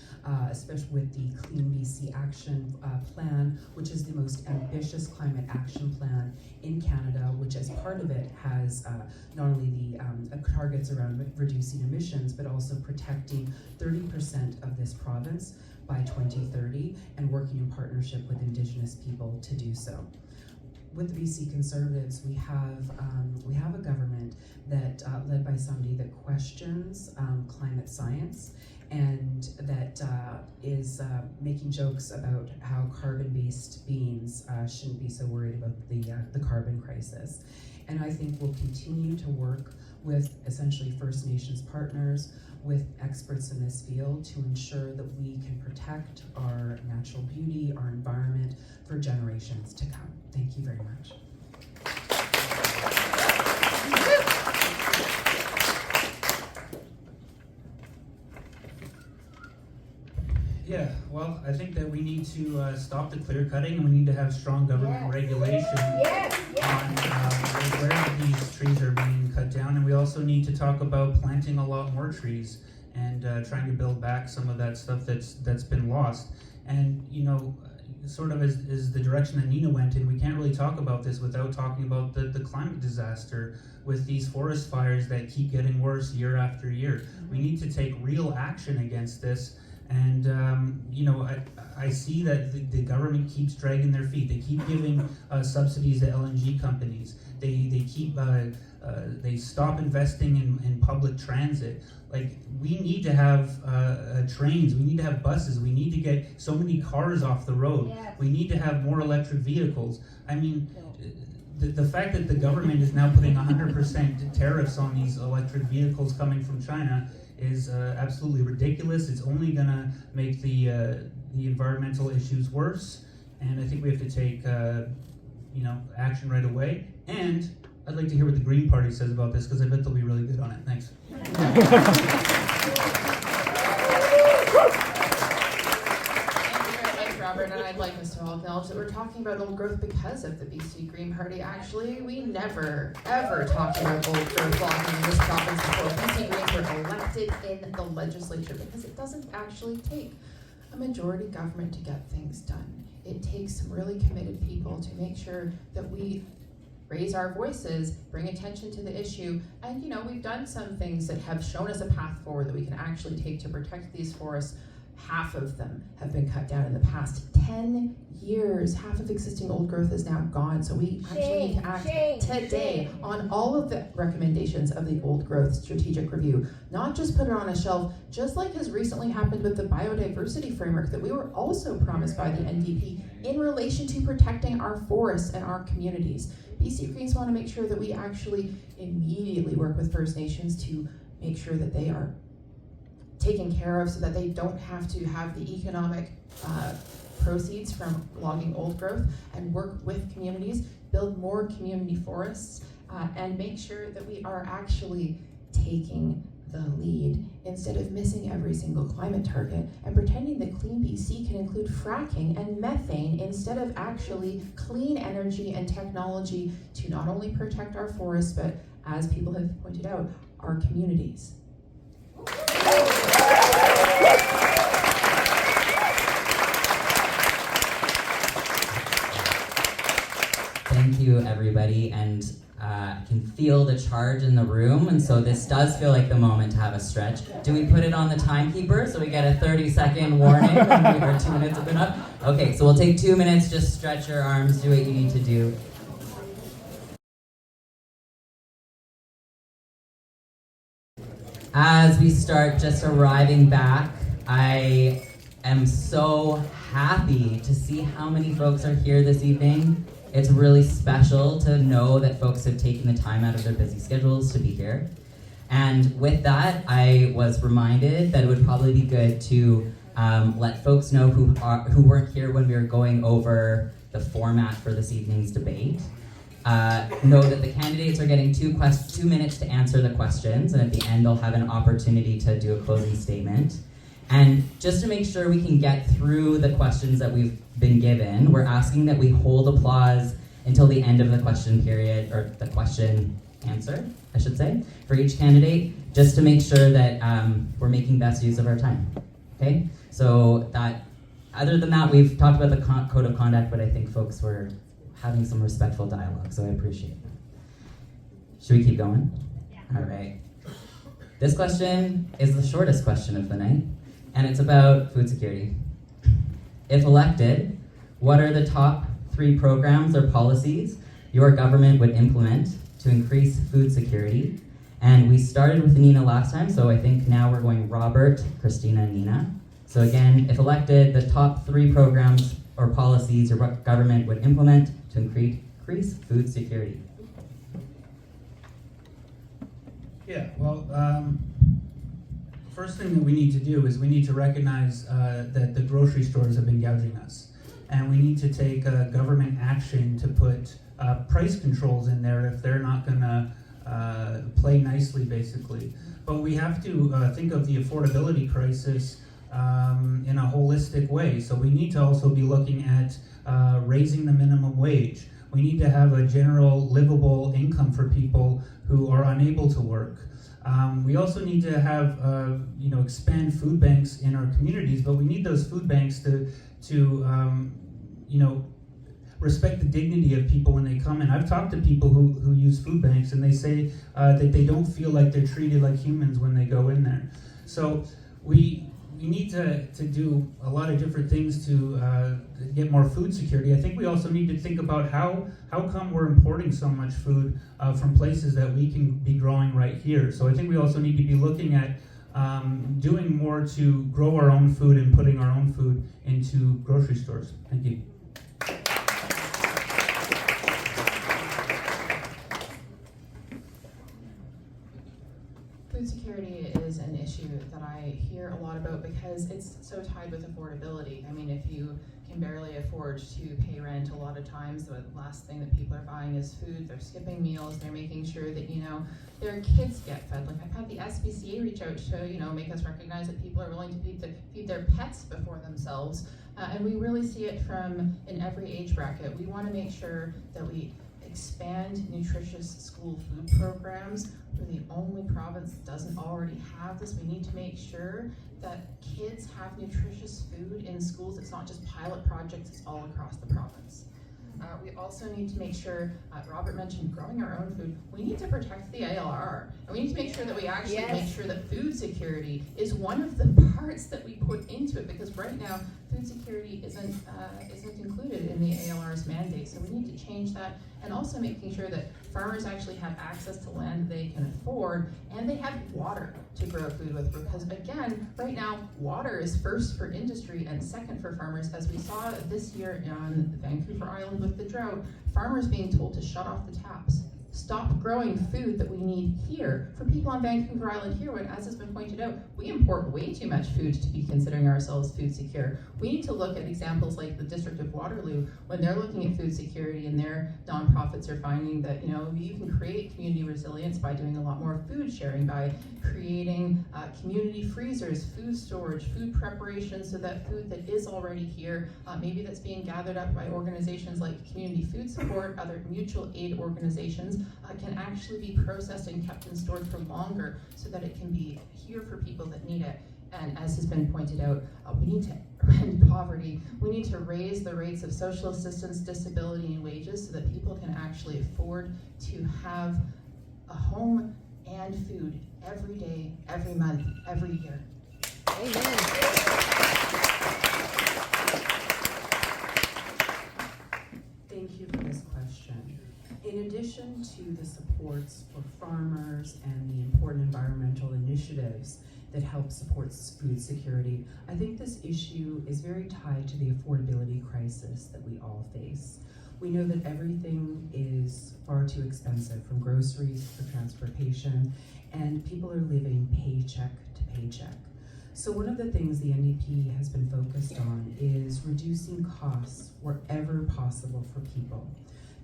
especially with the Clean BC Action Plan, which is the most ambitious climate action plan in Canada, which as part of it has not only the targets around reducing emissions, but also protecting 30% of this province by 2030 and working in partnership with Indigenous people to do so. With the BC Conservatives, we have a government that led by somebody that questions climate science and that is making jokes about how carbon-based beings shouldn't be so worried about the carbon crisis. And I think we'll continue to work with essentially First Nations partners, with experts in this field to ensure that we can protect our natural beauty, our environment for generations to come. Thank you very much. Yeah, well, I think that we need to stop the clear cutting, and we need to have strong government regulation on where these trees are being cut down. And we also need to talk about planting a lot more trees and trying to build back some of that stuff that's been lost. And you know, sort of is the direction that Nina went in. We can't really talk about this without talking about the climate disaster with these forest fires that keep getting worse year after year. We need to take real action against this. And you know, I see that the government keeps dragging their feet. They keep giving subsidies to LNG companies. They keep they stop investing in public transit. Like, we need to have trains. We need to have buses. We need to get so many cars off the road. Yes. We need to have more electric vehicles. I mean, the fact that the government is now putting 100% tariffs on these electric vehicles coming from China is absolutely ridiculous. It's only gonna make the environmental issues worse, and I think we have to take you know, action right away. And I'd like to hear what the Green Party says about this, because I bet they'll be really good on it. Thanks. Thank you very much, Robert, and I'd like us to all acknowledge that we're talking about old growth because of the BC Green Party. Actually, we never, ever talked about old growth logging in this province before BC Greens were elected in the legislature, because it doesn't actually take a majority government to get things done. It takes some really committed people to make sure that we raise our voices, bring attention to the issue, and you know, we've done some things that have shown us a path forward that we can actually take to protect these forests. Half of them have been cut down in the past 10 years. Half of existing old growth is now gone. So we actually need to act today on all of the recommendations of the old growth strategic review, not just put it on a shelf, just like has recently happened with the biodiversity framework that we were also promised by the NDP in relation to protecting our forests and our communities. BC Greens want to make sure that we actually immediately work with First Nations to make sure that they are taken care of so that they don't have to have the economic proceeds from logging old growth, and work with communities, build more community forests, and make sure that we are actually taking the lead instead of missing every single climate target and pretending that Clean BC can include fracking and methane instead of actually clean energy and technology to not only protect our forests, but as people have pointed out, our communities. Thank you, everybody, and I can feel the charge in the room, and so this does feel like the moment to have a stretch. Do we put it on the timekeeper so we get a 30-second warning when our 2 minutes have been up? Okay, so we'll take 2 minutes, just stretch your arms, do what you need to do. As we start just arriving back, I am so happy to see how many folks are here this evening. It's really special to know that folks have taken the time out of their busy schedules to be here. And with that, I was reminded that it would probably be good to let folks know who weren't here when we were going over the format for this evening's debate. Know that the candidates are getting 2 minutes to answer the questions, and at the end they'll have an opportunity to do a closing statement. And just to make sure we can get through the questions that we've been given, we're asking that we hold applause until the end of the question period, or the question answer, I should say, for each candidate, just to make sure that we're making best use of our time. Okay? So that, other than that, we've talked about the code of conduct, but I think folks were having some respectful dialogue, so I appreciate that. Should we keep going? Yeah. All right. This question is the shortest question of the night, and it's about food security. If elected, what are the top 3 programs or policies your government would implement to increase food security? And we started with Nina last time, so I think now we're going Robert, Christina, and Nina. So again, if elected, the top 3 programs or policies your government would implement to increase food security. Yeah, well, first thing that we need to do is we need to recognize that the grocery stores have been gouging us. And we need to take government action to put price controls in there if they're not gonna play nicely, basically. But we have to think of the affordability crisis in a holistic way. So we need to also be looking at raising the minimum wage. We need to have a general livable income for people who are unable to work. We also need to have, expand food banks in our communities, but we need those food banks to respect the dignity of people when they come in. I've talked to people who use food banks, and they say that they don't feel like they're treated like humans when they go in there. So we need to do a lot of different things to get more food security. I think we also need to think about how come we're importing so much food from places that we can be growing right here. So I think we also need to be looking at doing more to grow our own food and putting our own food into grocery stores. Thank you. Food security is an issue that I hear a lot about because it's so tied with affordability. I mean, if you can barely afford to pay rent, a lot of times the last thing that people are buying is food. They're skipping meals. They're making sure that, their kids get fed. Like, I've had the SPCA reach out to, make us recognize that people are willing to feed their pets before themselves. And we really see it from in every age bracket. We want to make sure that we expand nutritious school food programs. We're the only province that doesn't already have this. We need to make sure that kids have nutritious food in schools. It's not just pilot projects, it's all across the province. We also need to make sure, Robert mentioned growing our own food. We need to protect the ALR. And we need to make sure that we actually make sure that food security is one of the parts that we put into it, because right now, food security isn't included in the ALR's mandate. So we need to change that, and also making sure that farmers actually have access to land they can afford, and they have water to grow food with. Because again, right now, water is first for industry and second for farmers. As we saw this year on Vancouver Island with the drought, farmers being told to shut off the taps stop growing food that we need here. For people on Vancouver Island here, when, as has been pointed out, we import way too much food to be considering ourselves food secure. We need to look at examples like the District of Waterloo, when they're looking at food security and their nonprofits are finding that, you know, you can create community resilience by doing a lot more food sharing, by creating community freezers, food storage, food preparation, so that food that is already here, maybe that's being gathered up by organizations like Community Food Support, other mutual aid organizations, can actually be processed and kept and stored for longer so that it can be here for people that need it. And as has been pointed out, we need to end poverty. We need to raise the rates of social assistance, disability, and wages so that people can actually afford to have a home and food every day, every month, every year. Amen. Thank you for this question. In addition to the supports for farmers and the important environmental initiatives that help support food security, I think this issue is very tied to the affordability crisis that we all face. We know that everything is far too expensive, from groceries to transportation, and people are living paycheck to paycheck. So one of the things the NDP has been focused on is reducing costs wherever possible for people.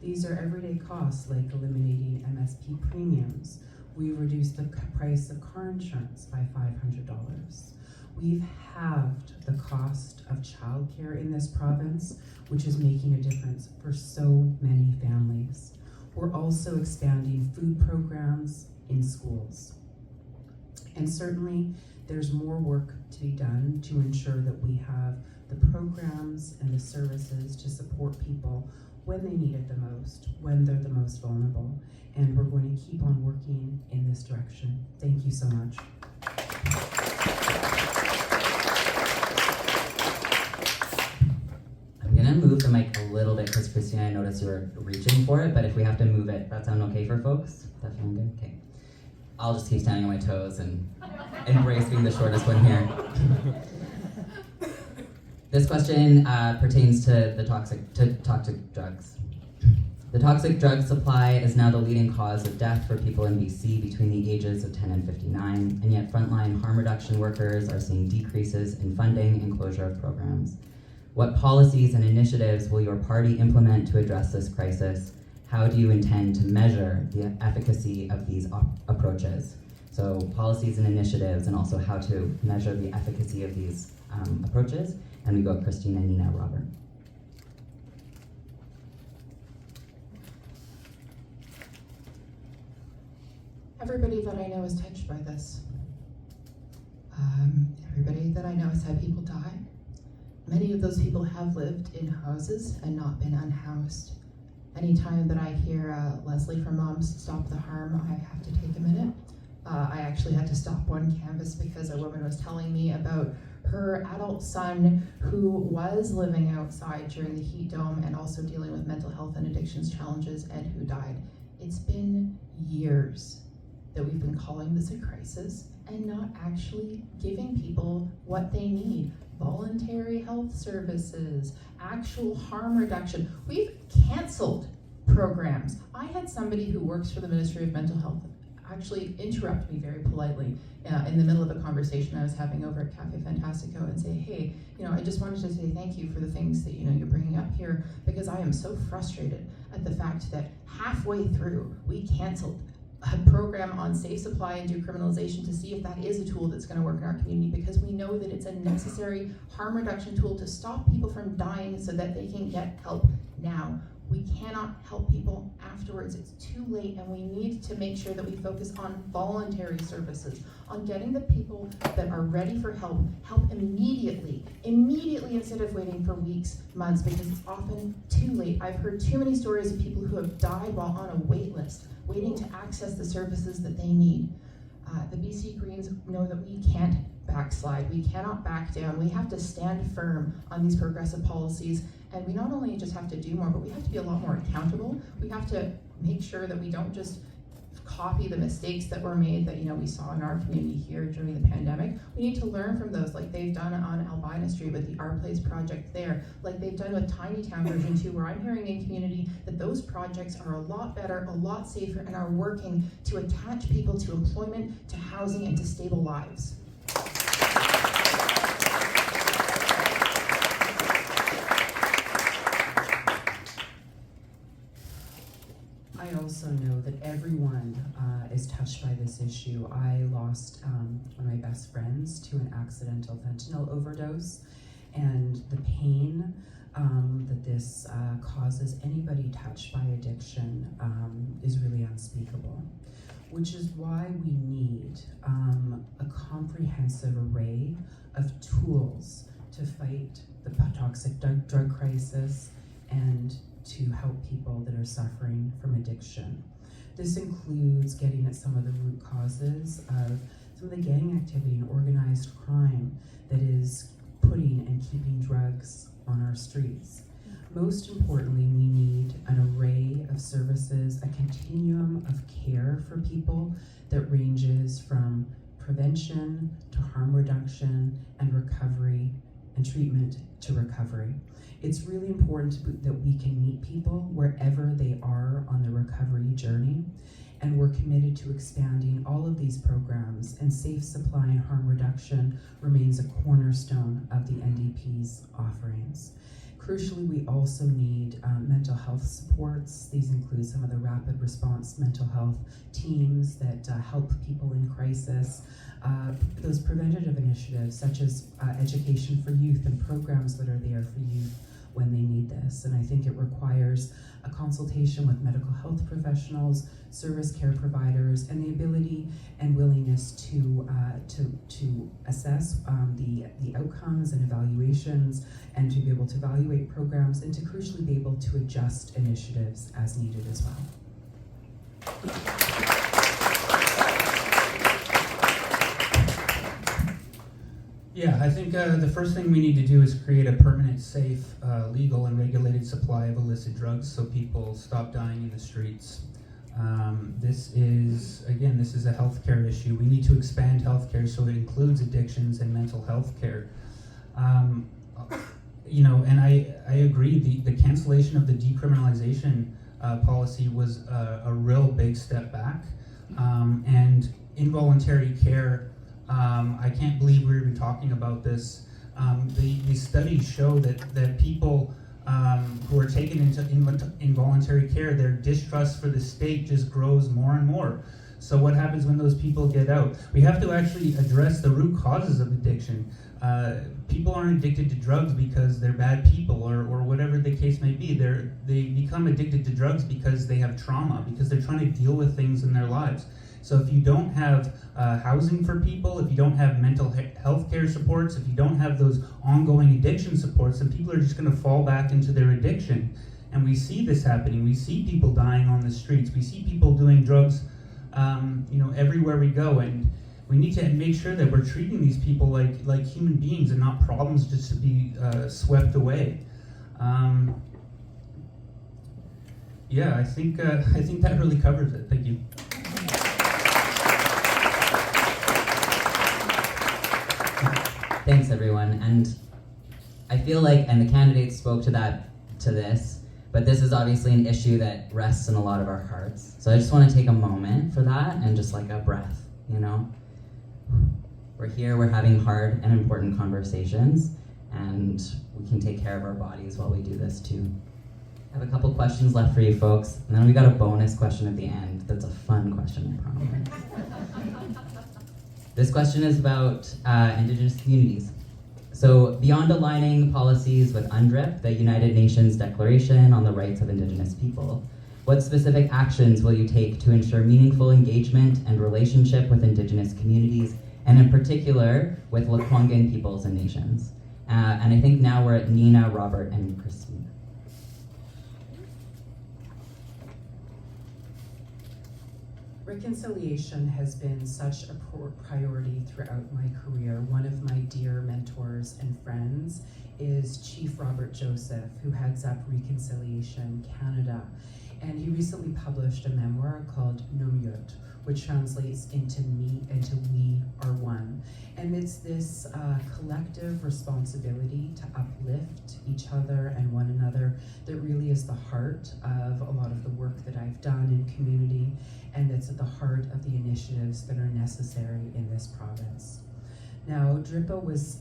These are everyday costs like eliminating MSP premiums. We've reduced the price of car insurance by $500. We've halved the cost of childcare in this province, which is making a difference for so many families. We're also expanding food programs in schools. And certainly, there's more work to be done to ensure that we have the programs and the services to support people when they need it the most, when they're the most vulnerable. And we're going to keep on working in this direction. Thank you so much. I'm gonna move the mic a little bit because Christina, I noticed you were reaching for it, but if we have to move it, that sound okay for folks? That sound good? Okay. I'll just keep standing on my toes and embrace being the shortest one here. This question pertains to the toxic drugs. The toxic drug supply is now the leading cause of death for people in BC between the ages of 10 and 59, and yet frontline harm reduction workers are seeing decreases in funding and closure of programs. What policies and initiatives will your party implement to address this crisis? How do you intend to measure the efficacy of these approaches? So policies and initiatives, and also how to measure the efficacy of these approaches. And we go Christina, Nina, Robert. Everybody that I know is touched by this. Everybody that I know has had people die. Many of those people have lived in houses and not been unhoused. Anytime that I hear Leslie from Moms Stop the Harm, I have to take a minute. I actually had to stop one canvas because a woman was telling me about her adult son who was living outside during the heat dome and also dealing with mental health and addictions challenges and who died. It's been years that we've been calling this a crisis and not actually giving people what they need. Voluntary health services, actual harm reduction. We've canceled programs. I had somebody who works for the Ministry of Mental Health actually interrupt me very politely in the middle of a conversation I was having over at Cafe Fantastico and say, hey, I just wanted to say thank you for the things that you're bringing up here, because I am so frustrated at the fact that halfway through we canceled a program on safe supply and decriminalization to see if that is a tool that's going to work in our community, because we know that it's a necessary harm reduction tool to stop people from dying so that they can get help now. We cannot help people afterwards. It's too late, and we need to make sure that we focus on voluntary services, on getting the people that are ready for help immediately instead of waiting for weeks, months, because it's often too late. I've heard too many stories of people who have died while on a wait list, waiting to access the services that they need. The BC Greens know that we can't backslide. We cannot back down. We have to stand firm on these progressive policies, and we not only just have to do more, but we have to be a lot more accountable. We have to make sure that we don't just copy the mistakes that were made that we saw in our community here during the pandemic. We need to learn from those, like they've done on Albina Street with the Our Place project there, like they've done with Tiny Town version 2, where I'm hearing in community that those projects are a lot better, a lot safer, and are working to attach people to employment, to housing, and to stable lives. I also know that everyone is touched by this issue. I lost one of my best friends to an accidental fentanyl overdose, and the pain that this causes anybody touched by addiction is really unspeakable, which is why we need a comprehensive array of tools to fight the toxic drug crisis and to help people that are suffering from addiction. This includes getting at some of the root causes of some of the gang activity and organized crime that is putting and keeping drugs on our streets. Most importantly, we need an array of services, a continuum of care for people that ranges from prevention to harm reduction and recovery and treatment to recovery. It's really important that we can meet people wherever they are on the recovery journey, and we're committed to expanding all of these programs, and safe supply and harm reduction remains a cornerstone of the NDP's offerings. Crucially, we also need mental health supports. These include some of the rapid response mental health teams that help people in crisis. Those preventative initiatives such as education for youth and programs that are there for youth when they need this. And I think it requires a consultation with medical health professionals, service care providers, and the ability and willingness to assess the outcomes and evaluations, and to be able to evaluate programs, and to crucially be able to adjust initiatives as needed as well. Yeah, I think the first thing we need to do is create a permanent, safe, legal, and regulated supply of illicit drugs so people stop dying in the streets. This is a healthcare issue. We need to expand healthcare so it includes addictions and mental health care. And I agree, the cancellation of the decriminalization policy was a real big step back. And involuntary care, I can't believe we're even talking about this. The studies show that people who are taken into involuntary care, their distrust for the state just grows more and more. So what happens when those people get out? We have to actually address the root causes of addiction. People aren't addicted to drugs because they're bad people or whatever the case may be. They become addicted to drugs because they have trauma, because they're trying to deal with things in their lives. So if you don't have housing for people, if you don't have mental health care supports, if you don't have those ongoing addiction supports, then people are just going to fall back into their addiction. And we see this happening. We see people dying on the streets. We see people doing drugs, everywhere we go. And we need to make sure that we're treating these people like human beings and not problems just to be swept away. I think that really covers it. Thank you. Thanks, everyone. And I feel like, and the candidates spoke to this, but this is obviously an issue that rests in a lot of our hearts. So I just want to take a moment for that and just like a breath, We're here, we're having hard and important conversations, and we can take care of our bodies while we do this too. I have a couple questions left for you folks, and then we got a bonus question at the end. That's a fun question, I promise. This question is about Indigenous communities. So beyond aligning policies with UNDRIP, the United Nations Declaration on the Rights of Indigenous People, what specific actions will you take to ensure meaningful engagement and relationship with Indigenous communities, and in particular with Lekwungen peoples and nations? And I think now we're at Nina, Robert, and Christine. Reconciliation has been such a priority throughout my career. One of my dear mentors and friends is Chief Robert Joseph, who heads up Reconciliation Canada. And he recently published a memoir called Nomyot, which translates into me, into we are one. And it's this collective responsibility to uplift each other and one another that really is the heart of a lot of the work that I've done in community, and that's at the heart of the initiatives that are necessary in this province. Now, DRIPA was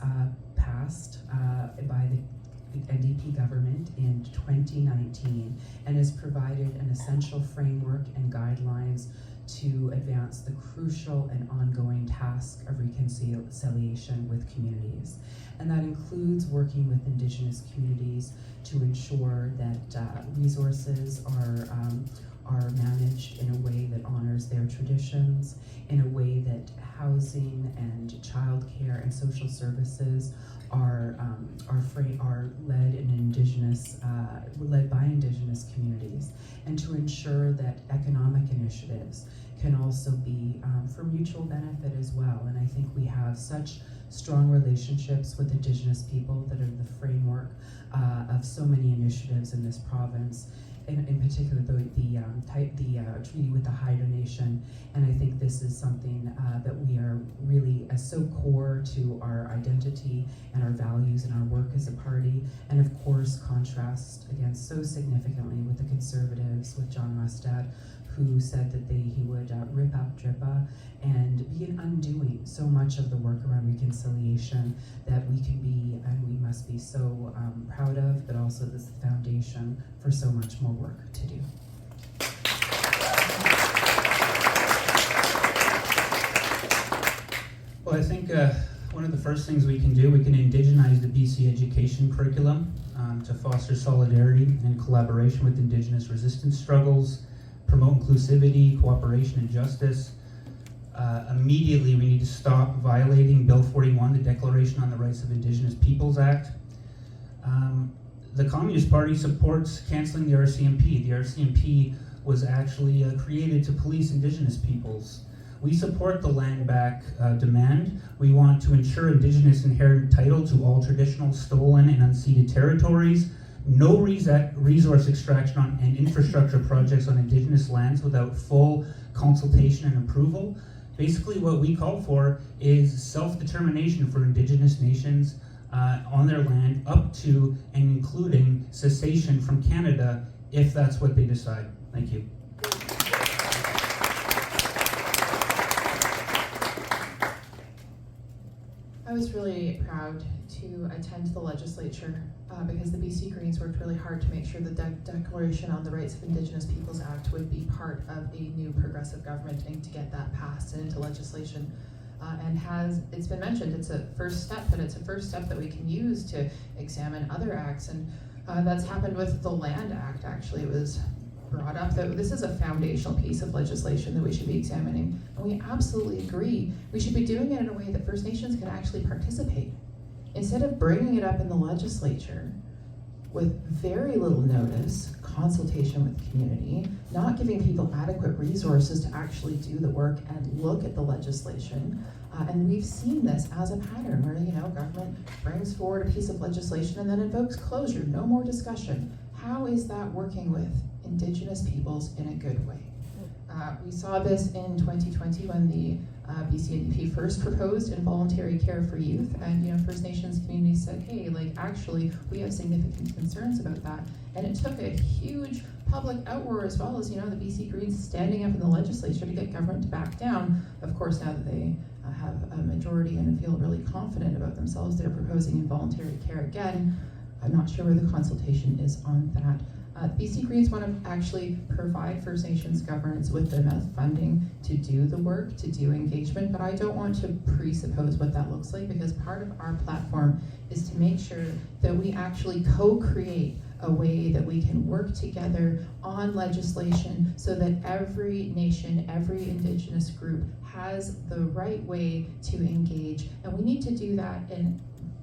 passed by the NDP government in 2019 and has provided an essential framework and guidelines to advance the crucial and ongoing task of reconciliation with communities. And that includes working with Indigenous communities to ensure that resources are managed in a way that honors their traditions, in a way that housing and childcare and social services are led by Indigenous communities, and to ensure that economic initiatives can also be for mutual benefit as well. And I think we have such strong relationships with Indigenous people that are the framework of so many initiatives in this province. In particular, the treaty with the Haida Nation, and I think this is something that we are really so core to our identity and our values and our work as a party, and of course contrast against so significantly with the Conservatives, with John Mustad, who said that he would rip up DRIPA and be an undoing so much of the work around reconciliation that we can be and we must be so proud of, but also this is the foundation for so much more work to do. Well, I think one of the first things we can do, we can indigenize the BC education curriculum to foster solidarity and collaboration with Indigenous resistance struggles, promote inclusivity, cooperation, and justice. Immediately, we need to stop violating Bill 41, the Declaration on the Rights of Indigenous Peoples Act. The Communist Party supports canceling the RCMP. The RCMP was actually created to police Indigenous peoples. We support the land back demand. We want to ensure Indigenous inherent title to all traditional, stolen, and unceded territories. No resource extraction and infrastructure projects on Indigenous lands without full consultation and approval. Basically, what we call for is self-determination for Indigenous nations on their land, up to and including cessation from Canada, if that's what they decide. Thank you. I was really proud to attend the legislature because the BC Greens worked really hard to make sure the Declaration on the Rights of Indigenous Peoples Act would be part of a new progressive government and to get that passed and into legislation. It's been mentioned, it's a first step, but it's a first step that we can use to examine other acts. And that's happened with the Land Act, actually. It was brought up that this is a foundational piece of legislation that we should be examining. And we absolutely agree. We should be doing it in a way that First Nations can actually participate. Instead of bringing it up in the legislature with very little notice, consultation with the community, not giving people adequate resources to actually do the work and look at the legislation. And we've seen this as a pattern where, government brings forward a piece of legislation and then invokes closure, no more discussion. How is that working with Indigenous peoples in a good way? We saw this in 2020 when the BC first proposed involuntary care for youth, and First Nations communities said, hey, actually we have significant concerns about that. And it took a huge public outroar, as well as the BC Greens standing up in the legislature to get government to back down. Of course, now that they have a majority and feel really confident about themselves, they're proposing involuntary care again. I'm not sure where the consultation is on that. BC Greens want to actually provide First Nations governments with enough funding to do the work, to do engagement, but I don't want to presuppose what that looks like, because part of our platform is to make sure that we actually co-create a way that we can work together on legislation so that every nation, every Indigenous group has the right way to engage. And we need to do that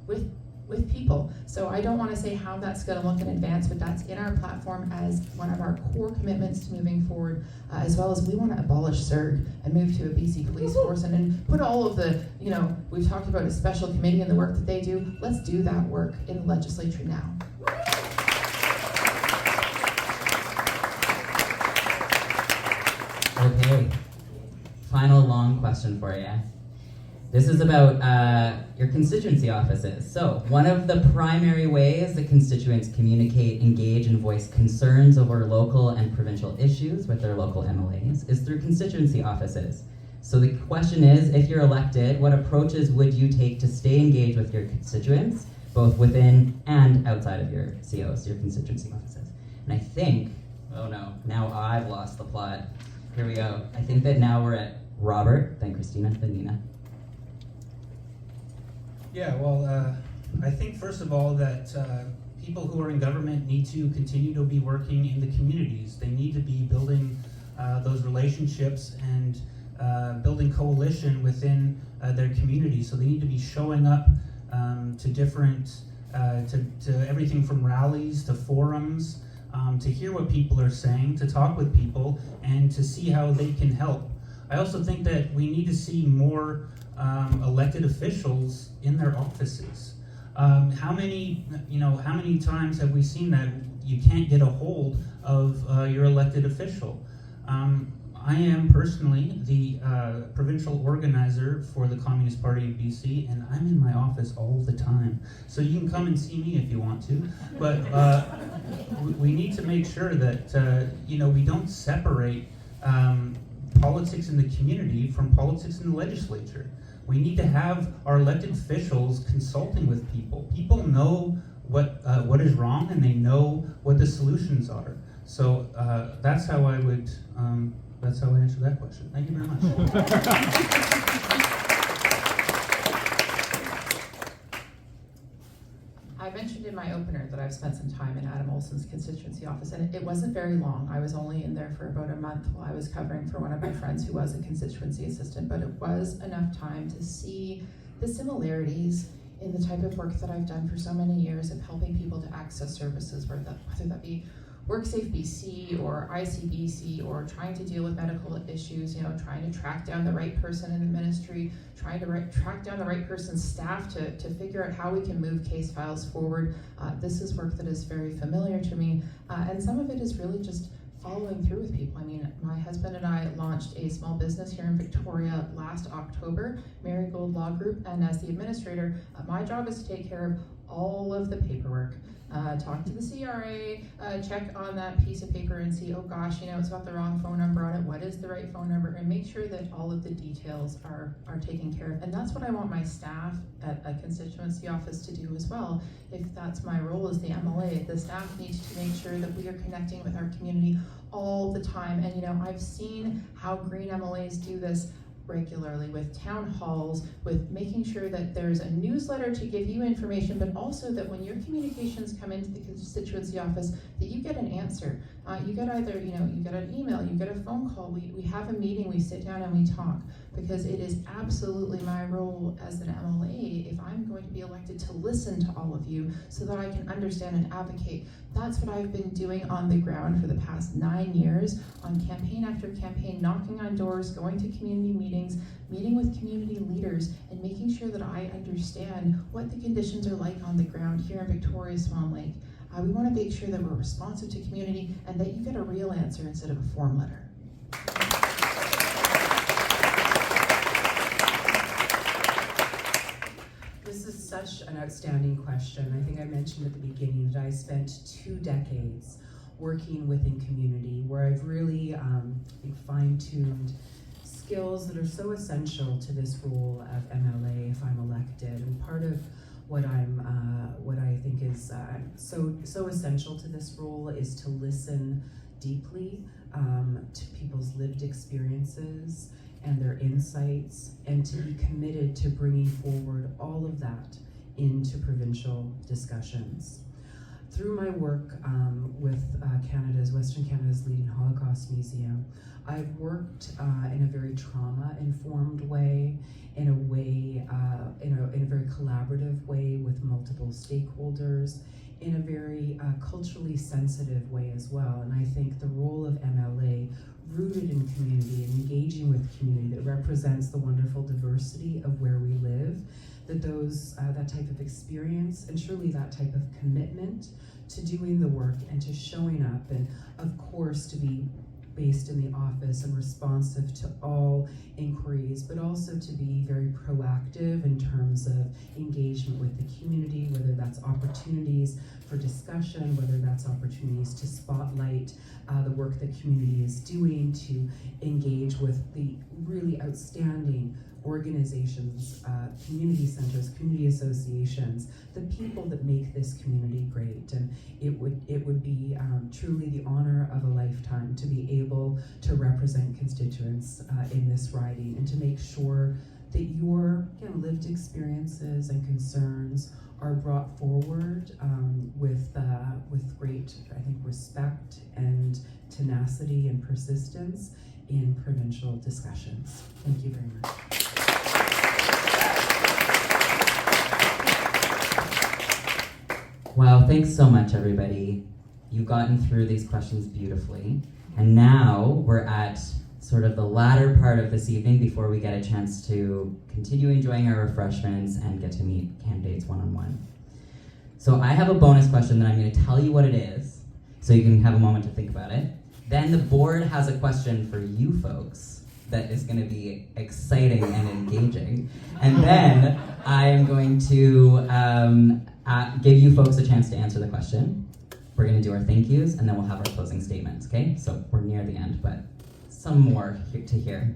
with people. So I don't want to say how that's going to look in advance, but that's in our platform as one of our core commitments to moving forward, as well as we want to abolish CERG and move to a BC police force and put all of the, we've talked about a special committee and the work that they do. Let's do that work in the legislature now. long question for you. This is about your constituency offices. So, one of the primary ways that constituents communicate, engage, and voice concerns over local and provincial issues with their local MLAs is through constituency offices. So the question is, if you're elected, what approaches would you take to stay engaged with your constituents, both within and outside of your COs, your constituency offices? And I think, oh no, now I've lost the plot. Here we go. I think that now we're at Robert, then Christina, then Nina. Yeah, well, I think first of all that people who are in government need to continue to be working in the communities. They need to be building those relationships and building coalition within their community. So they need to be showing up to different, to everything from rallies to forums, to hear what people are saying, to talk with people, and to see how they can help. I also think that we need to see more elected officials in their offices. How many times have we seen that you can't get a hold of your elected official? I am personally the provincial organizer for the Communist Party of BC, and I'm in my office all the time. So you can come and see me if you want to, but we need to make sure that we don't separate politics in the community from politics in the legislature. We need to have our elected officials consulting with people. People know what is wrong, and they know what the solutions are. So that's how I would. That's how I answer that question. Thank you very much. I mentioned in my opener that I've spent some time in Adam Olson's constituency office, and it wasn't very long. I was only in there for about a month while I was covering for one of my friends who was a constituency assistant, but it was enough time to see the similarities in the type of work that I've done for so many years of helping people to access services, whether that be WorkSafe BC or ICBC, or trying to deal with medical issues, trying to track down the right person in the ministry, trying to track down the right person's staff to figure out how we can move case files forward. This is work that is very familiar to me, and some of it is really just following through with people. I mean, my husband and I launched a small business here in Victoria last October, Marigold Law Group, and as the administrator, my job is to take care of all of the paperwork. Talk to the CRA, check on that piece of paper and see, oh gosh, it's got the wrong phone number on it, what is the right phone number, and make sure that all of the details are taken care of. And that's what I want my staff at a constituency office to do as well. If that's my role as the MLA, the staff needs to make sure that we are connecting with our community all the time. And I've seen how green MLAs do this regularly with town halls, with making sure that there's a newsletter to give you information, but also that when your communications come into the constituency office, that you get an answer. You get either, you get an email, you get a phone call, we have a meeting, we sit down and we talk, because it is absolutely my role as an MLA, if I'm going to be elected, to listen to all of you so that I can understand and advocate. That's what I've been doing on the ground for the past 9 years, on campaign after campaign, knocking on doors, going to community meetings, meeting with community leaders, and making sure that I understand what the conditions are like on the ground here in Victoria, Swan Lake. We want to make sure that we're responsive to community and that you get a real answer instead of a form letter. This is such an outstanding question. I think I mentioned at the beginning that I spent 2 decades working within community, where I've really fine-tuned skills that are so essential to this role of MLA if I'm elected. And part of what I think is so essential to this role is to listen deeply to people's lived experiences and their insights, and to be committed to bringing forward all of that into provincial discussions. Through my work with Western Canada's leading Holocaust Museum, I've worked in a very trauma-informed way, in a very collaborative way with multiple stakeholders, in a very culturally sensitive way as well. And I think the role of MLA, rooted in community and engaging with community, that represents the wonderful diversity of where we live, that type of experience, and surely that type of commitment to doing the work and to showing up, and of course to be based in the office and responsive to all inquiries, but also to be very proactive in terms of engagement with the community, whether that's opportunities for discussion, whether that's opportunities to spotlight the work the community is doing, to engage with the really outstanding organizations, community centers, community associations, the people that make this community great. And it would be truly the honor of a lifetime to be able to represent constituents in this riding and to make sure that your lived experiences and concerns are brought forward with great, I think, respect and tenacity and persistence in provincial discussions. Thank you very much. Wow, thanks so much, everybody. You've gotten through these questions beautifully. And now we're at sort of the latter part of this evening before we get a chance to continue enjoying our refreshments and get to meet candidates one-on-one. So I have a bonus question that I'm going to tell you what it is, so you can have a moment to think about it. Then the board has a question for you folks that is going to be exciting and engaging. And then I am going to give you folks a chance to answer the question. We're going to do our thank yous, and then we'll have our closing statements, okay? So we're near the end, but some more to hear.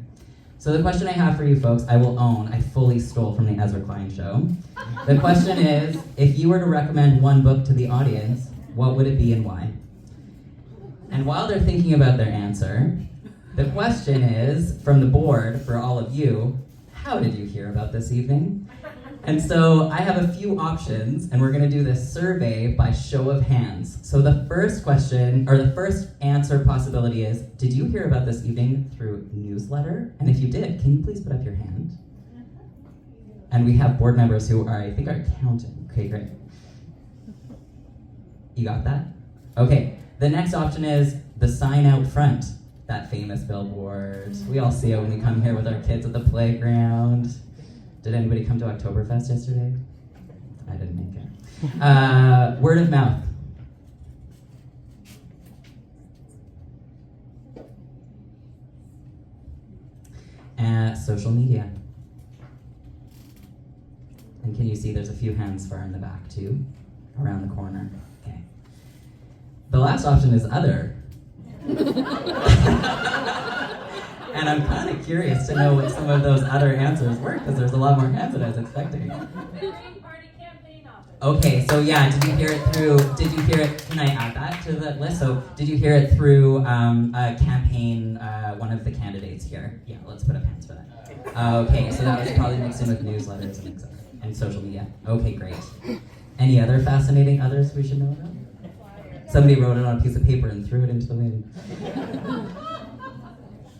So the question I have for you folks, I will own, I fully stole from the Ezra Klein show. The question is, if you were to recommend one book to the audience, what would it be and why? And while they're thinking about their answer, the question is, from the board, for all of you, how did you hear about this evening? And so I have a few options, and we're going to do this survey by show of hands. So the first question, or the first answer possibility is, did you hear about this evening through newsletter? And if you did, can you please put up your hand? And we have board members who are, I think, are counting. Okay, great. You got that? Okay, the next option is the sign out front, that famous billboard. We all see it when we come here with our kids at the playground. Did anybody come to Oktoberfest yesterday? I didn't make it. Word of mouth. Social media. And can you see there's a few hands far in the back too? Around the corner. Okay. The last option is other. And I'm kind of curious to know what some of those other answers were, because there's a lot more hands than I was expecting. Party campaign office. Okay, so yeah, did you hear it, can I add that to the list? So did you hear it through a campaign, one of the candidates here? Yeah, let's put up hands for that. Okay, so that was probably mixed in with newsletters and social media. Okay, great. Any other fascinating others we should know about? Somebody wrote it on a piece of paper and threw it into the wind.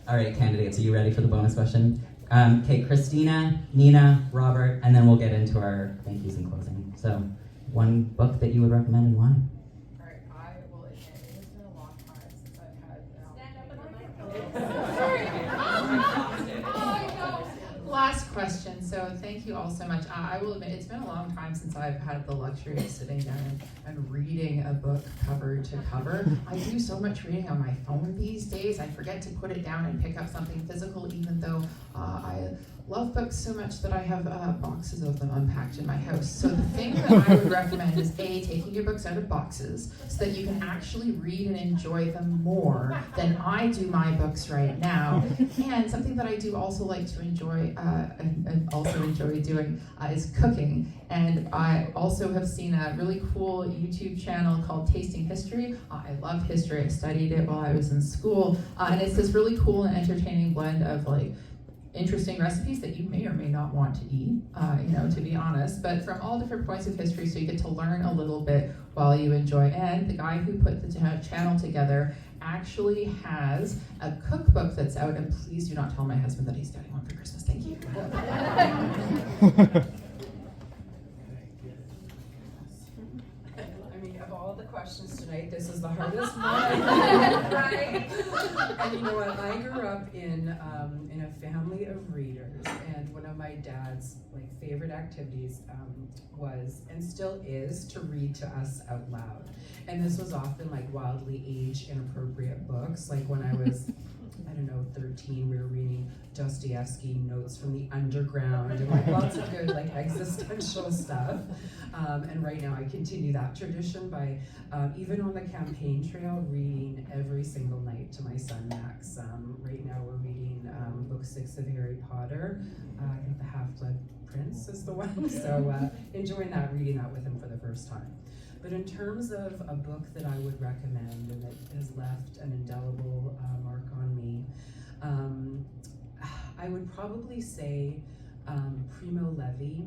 All right, candidates, are you ready for the bonus question? Okay, Christina, Nina, Robert, and then we'll get into our thank yous and closing. So, one book that you would recommend and why? All right, I will admit it has been a long time since I've had. Stand up and the Oh, last question. So thank you all so much. I will admit it's been a long time since I've had the luxury of sitting down and reading a book cover to cover. I do so much reading on my phone these days. I forget to put it down and pick up something physical, even though I love books so much that I have boxes of them unpacked in my house. So the thing that I would recommend is taking your books out of boxes so that you can actually read and enjoy them more than I do my books right now. And something that I do also like to enjoy and also enjoy doing is cooking. And I also have seen a really cool YouTube channel called Tasting History. I love history. I studied it while I was in school. And it's this really cool and entertaining blend of interesting recipes that you may or may not want to eat, to be honest, but from all different points of history, so you get to learn a little bit while you enjoy. And the guy who put the channel together actually has a cookbook that's out, and please do not tell my husband that he's getting one for Christmas. Thank you. I mean, of all the questions tonight, this is the hardest one, right? And you know what? I grew up in a family of readers, and one of my dad's favorite activities was and still is to read to us out loud. And this was often wildly age inappropriate books. Like when I was, I don't know, 13, we were reading Dostoevsky, Notes from the Underground, and lots of good existential stuff. And right now I continue that tradition by, even on the campaign trail, reading every single night to my son Max. Right now we're reading book 6 of Harry Potter. I think The Half-Blood Prince is the one. So enjoying that, reading that with him for the first time. But in terms of a book that I would recommend and that has left an indelible mark on me, I would probably say Primo Levi,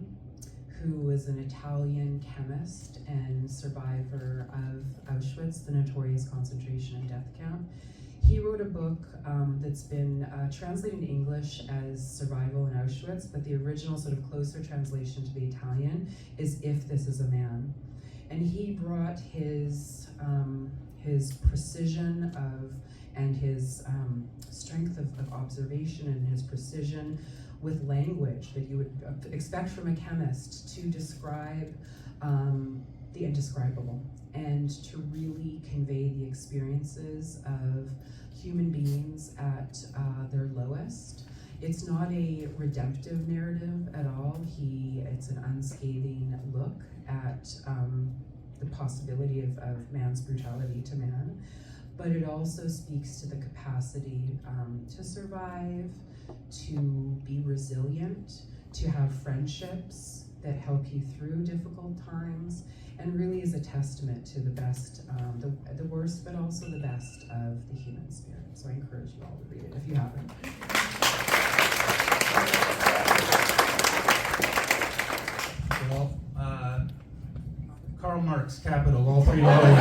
who was an Italian chemist and survivor of Auschwitz, the notorious concentration and death camp. He wrote a book that's been translated into English as Survival in Auschwitz, but the original sort of closer translation to the Italian is If This Is a Man. And he brought his precision and his strength of observation and his precision with language that you would expect from a chemist to describe the indescribable and to really convey the experiences of human beings at their lowest. It's not a redemptive narrative at all. It's an unscathing look at the possibility of man's brutality to man, but it also speaks to the capacity to survive, to be resilient, to have friendships that help you through difficult times, and really is a testament to the best, the worst, but also the best of the human spirit. So I encourage you all to read it if you haven't. Well, Karl Marx, Capital, all 3 volumes.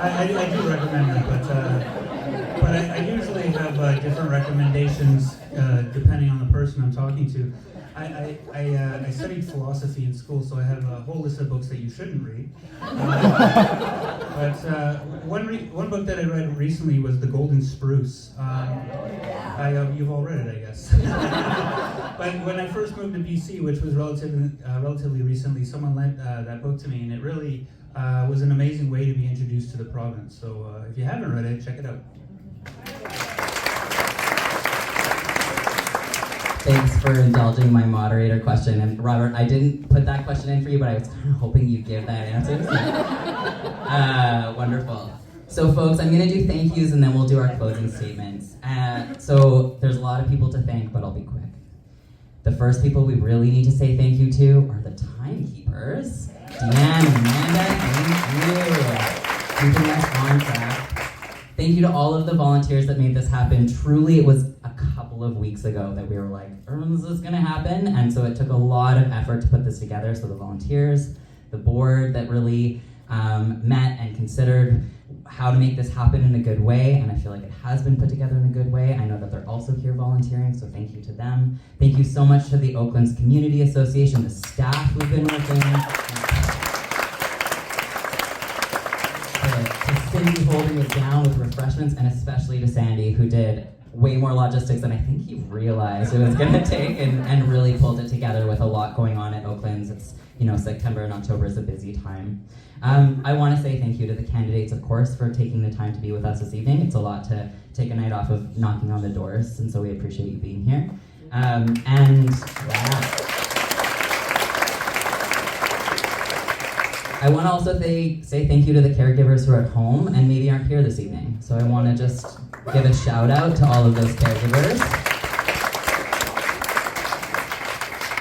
I do recommend them, but I usually have different recommendations depending on the person I'm talking to. I studied philosophy in school, so I have a whole list of books that you shouldn't read. But one book that I read recently was The Golden Spruce. You've all read it, I guess. But when I first moved to BC, which was relatively recently, someone lent that book to me, and it really was an amazing way to be introduced to the province. So if you haven't read it, check it out. Thanks for indulging my moderator question. And Robert, I didn't put that question in for you, but I was kind of hoping you'd give that answer. Wonderful. So folks, I'm going to do thank yous and then we'll do our closing statements. So there's a lot of people to thank, but I'll be quick. The first people we really need to say thank you to are the timekeepers. Deanne and Amanda, thank you. Keeping us on track. Thank you to all of the volunteers that made this happen. Truly, it was a couple of weeks ago that we were like, when's this gonna happen? And so it took a lot of effort to put this together. So the volunteers, the board that really met and considered how to make this happen in a good way, and I feel like it has been put together in a good way. I know that they're also here volunteering, so thank you to them. Thank you so much to the Oaklands Community Association, the staff who've been working. To Cindy holding it down with refreshments, and especially to Sandy, who did way more logistics than I think he realized it was going to take, and really pulled it together with a lot going on at Oaklands. It's, September and October is a busy time. I want to say thank you to the candidates, of course, for taking the time to be with us this evening. It's a lot to take a night off of knocking on the doors, and so we appreciate you being here. I want to also say thank you to the caregivers who are at home and maybe aren't here this evening. So I want to just give a shout out to all of those caregivers.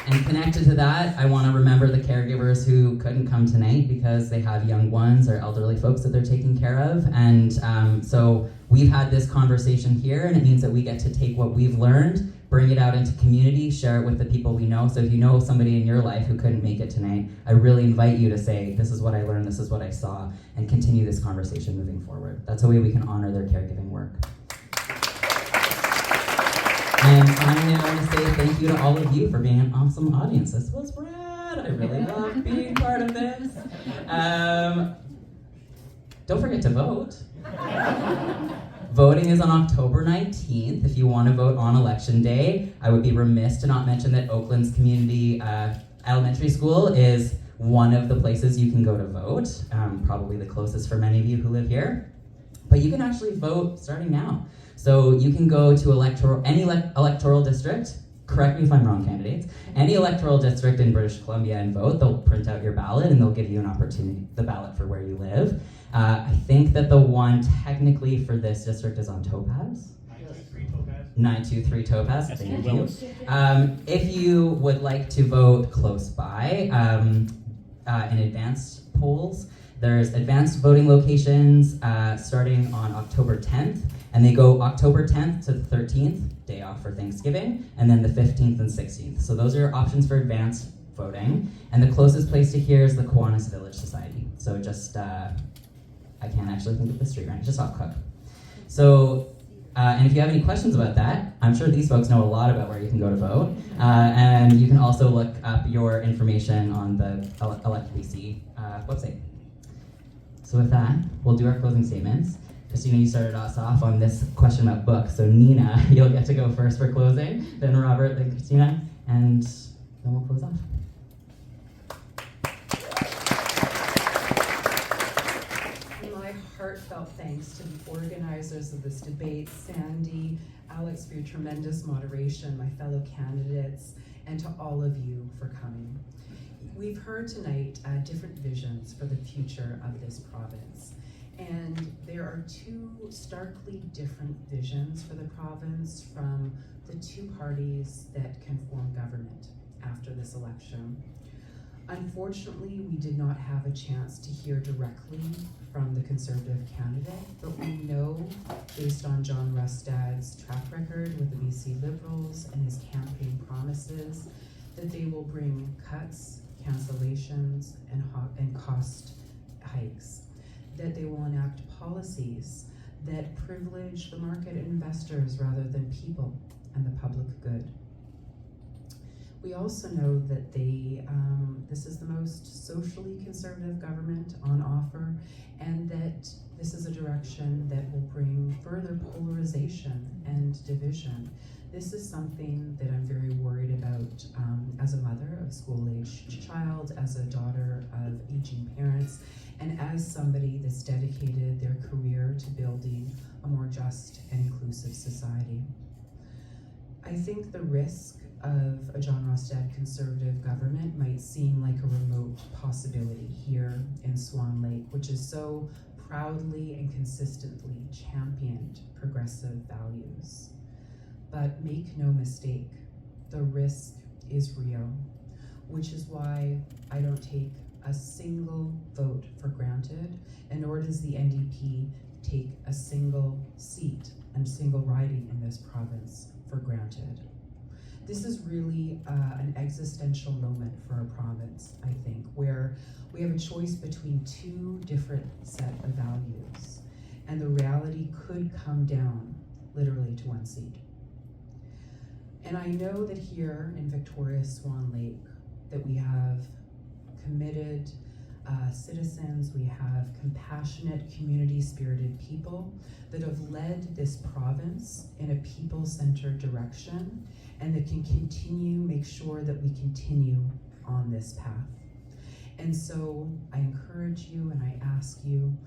And connected to that, I want to remember the caregivers who couldn't come tonight because they have young ones or elderly folks that they're taking care of. And so we've had this conversation here, and it means that we get to take what we've learned, bring it out into community, share it with the people we know. So if you know somebody in your life who couldn't make it tonight, I really invite you to say, this is what I learned, this is what I saw, and continue this conversation moving forward. That's a way we can honor their caregiving work. And finally, I want to say thank you to all of you for being an awesome audience. This was rad. I really loved being part of this. don't forget to vote. Voting is on October 19th. If you want to vote on election day, I would be remiss to not mention that Oaklands Community Elementary School is one of the places you can go to vote, probably the closest for many of you who live here. But you can actually vote starting now. So you can go to any electoral district, correct me if I'm wrong, candidates, any electoral district in British Columbia and vote. They'll print out your ballot and they'll give you an opportunity, the ballot for where you live. I think that the one technically for this district is on Topaz. 923 Topaz, thank you. If you would like to vote close by in advanced polls, there's advanced voting locations starting on October 10th, and they go October 10th to the 13th, day off for Thanksgiving, and then the 15th and 16th. So those are your options for advanced voting, and the closest place to here is the Kiwanis Village Society. So just, I can't actually think of the street right, just off Cook. So, and if you have any questions about that, I'm sure these folks know a lot about where you can go to vote, and you can also look up your information on the Elect BC website. So with that, we'll do our closing statements. Christina, you started us off on this question about books, so Nina, you'll get to go first for closing, then Robert, then Christina, and then we'll close off. My heartfelt thanks to the organizers of this debate, Sandy, Alex, for your tremendous moderation, my fellow candidates, and to all of you for coming. We've heard tonight different visions for the future of this province. And there are two starkly different visions for the province from the two parties that can form government after this election. Unfortunately, we did not have a chance to hear directly from the Conservative candidate, but we know, based on John Rustad's track record with the BC Liberals and his campaign promises, that they will bring cuts, cancellations, and cost hikes, that they will enact policies that privilege the market and investors rather than people and the public good. We also know that this is the most socially conservative government on offer, and that this is a direction that will bring further polarization and division. This is something that I'm very worried about as a mother of school-aged child, as a daughter of aging parents, and as somebody that's dedicated their career to building a more just and inclusive society. I think the risk of a John Rustad Conservative government might seem like a remote possibility here in Swan Lake, which is so proudly and consistently championed progressive values. But make no mistake, the risk is real, which is why I don't take a single vote for granted, and nor does the NDP take a single seat and single riding in this province for granted. This is really an existential moment for our province, I think, where we have a choice between two different set of values, and the reality could come down literally to one seat. And I know that here in victorious Swan Lake that we have committed citizens, we have compassionate, community-spirited people that have led this province in a people-centered direction, and that can make sure that we continue on this path. And so I encourage you and I ask you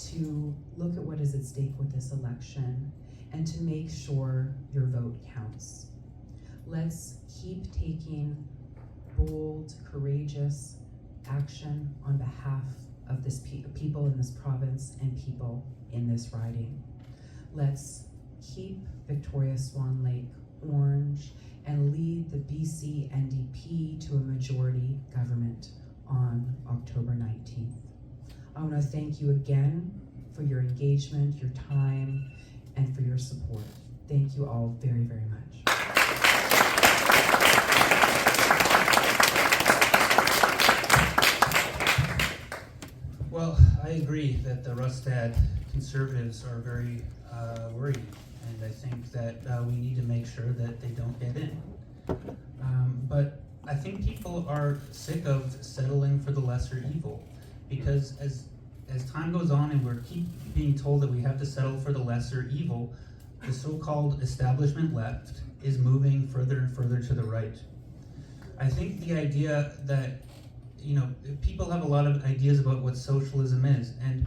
to look at what is at stake with this election and to make sure your vote counts. Let's keep taking bold, courageous action on behalf of this people in this province and people in this riding. Let's keep victorious Swan Lake orange and lead the BC NDP to a majority government on October 19th. I want to thank you again for your engagement, your time, and for your support. Thank you all very, very much. Well, I agree that the Rustad Conservatives are very worried, and I think that we need to make sure that they don't get in. But I think people are sick of settling for the lesser evil, because as as time goes on and we're keep being told that we have to settle for the lesser evil, the so-called establishment left is moving further and further to the right. I think the idea that, people have a lot of ideas about what socialism is, and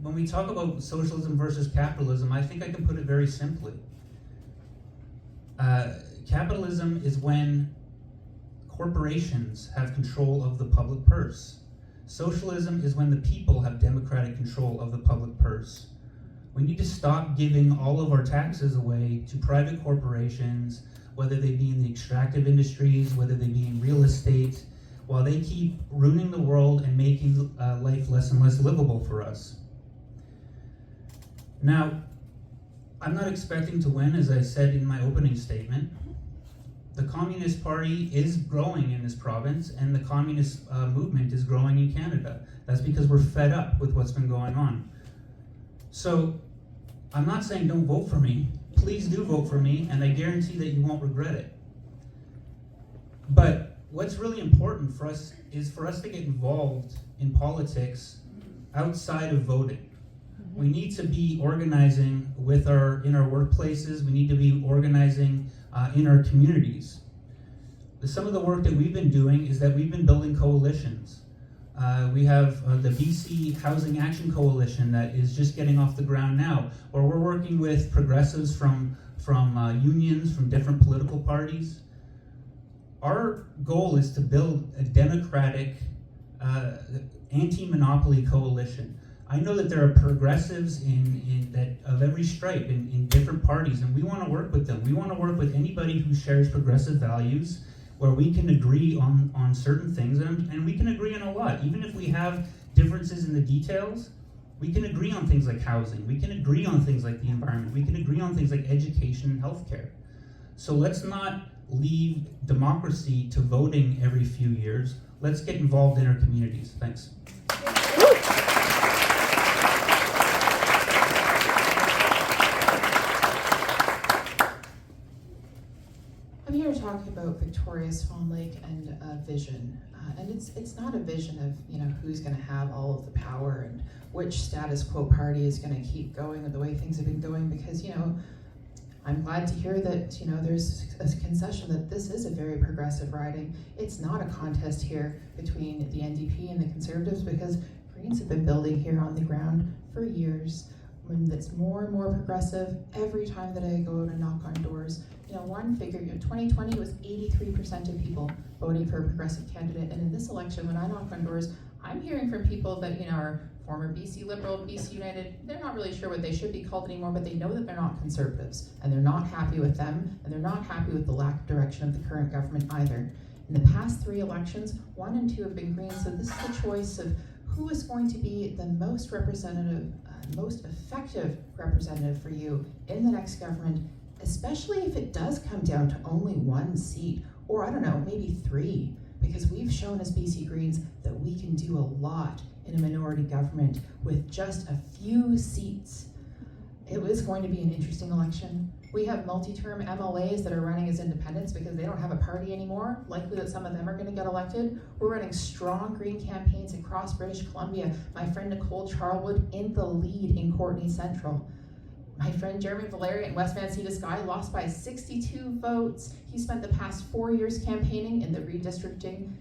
when we talk about socialism versus capitalism, I think I can put it very simply. Capitalism is when corporations have control of the public purse. Socialism is when the people have democratic control of the public purse. We need to stop giving all of our taxes away to private corporations, whether they be in the extractive industries, whether they be in real estate, while they keep ruining the world and making life less and less livable for us. Now, I'm not expecting to win, as I said in my opening statement. The Communist Party is growing in this province, and the communist movement is growing in Canada. That's because we're fed up with what's been going on. So, I'm not saying don't vote for me. Please do vote for me, and I guarantee that you won't regret it. But what's really important for us is for us to get involved in politics outside of voting. We need to be organizing in our workplaces. We need to be organizing in our communities. Some of the work that we've been doing is that we've been building coalitions. We have the BC Housing Action Coalition that is just getting off the ground now, where we're working with progressives from unions, from different political parties. Our goal is to build a democratic anti-monopoly coalition. I know that there are progressives that of every stripe in different parties, and we want to work with them. We want to work with anybody who shares progressive values, where we can agree on certain things, and we can agree on a lot. Even if we have differences in the details, we can agree on things like housing. We can agree on things like the environment. We can agree on things like education and healthcare. So let's not leave democracy to voting every few years. Let's get involved in our communities. Thanks. I'm here to talk about Victoria, Swan Lake, and vision. And it's not a vision of who's going to have all of the power and which status quo party is going to keep going with the way things have been going, because I'm glad to hear that there's a concession that this is a very progressive riding. It's not a contest here between the NDP and the Conservatives, because Greens have been building here on the ground for years. When it's more and more progressive, every time that I go out and knock on doors, one figure, 2020 was 83% of people voting for a progressive candidate, and in this election, when I knock on doors, I'm hearing from people that are former BC Liberal, BC United. They're not really sure what they should be called anymore, but they know that they're not Conservatives, and they're not happy with them, and they're not happy with the lack of direction of the current government either. In the past 3 elections, 1 and 2 have been Green, so this is the choice of who is going to be the most representative, most effective representative for you in the next government, especially if it does come down to only 1 seat, or I don't know, maybe 3, because we've shown as BC Greens that we can do a lot in a minority government with just a few seats. It was going to be an interesting election. We have multi-term MLAs that are running as independents because they don't have a party anymore. Likely that some of them are going to get elected. We're running strong Green campaigns across British Columbia. My friend Nicole Charlwood in the lead in Courtenay Central. My friend Jeremy Valeria in West Vancita Sky lost by 62 votes. He spent the past 4 years campaigning in the redistricting.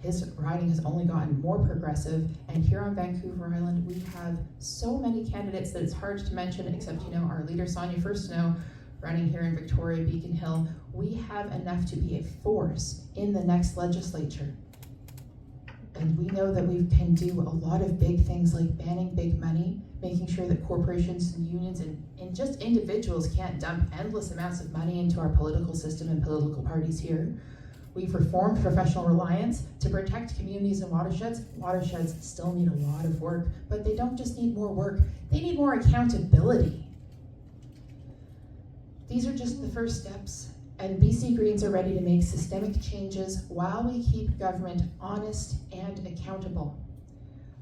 His riding has only gotten more progressive, and here on Vancouver Island, we have so many candidates that it's hard to mention, except our leader, Sonia Firstno, running here in Victoria, Beacon Hill. We have enough to be a force in the next legislature. And we know that we can do a lot of big things like banning big money, making sure that corporations and unions and just individuals can't dump endless amounts of money into our political system and political parties here. We've reformed professional reliance to protect communities and watersheds. Watersheds still need a lot of work, but they don't just need more work, they need more accountability. These are just the first steps, and BC Greens are ready to make systemic changes while we keep government honest and accountable.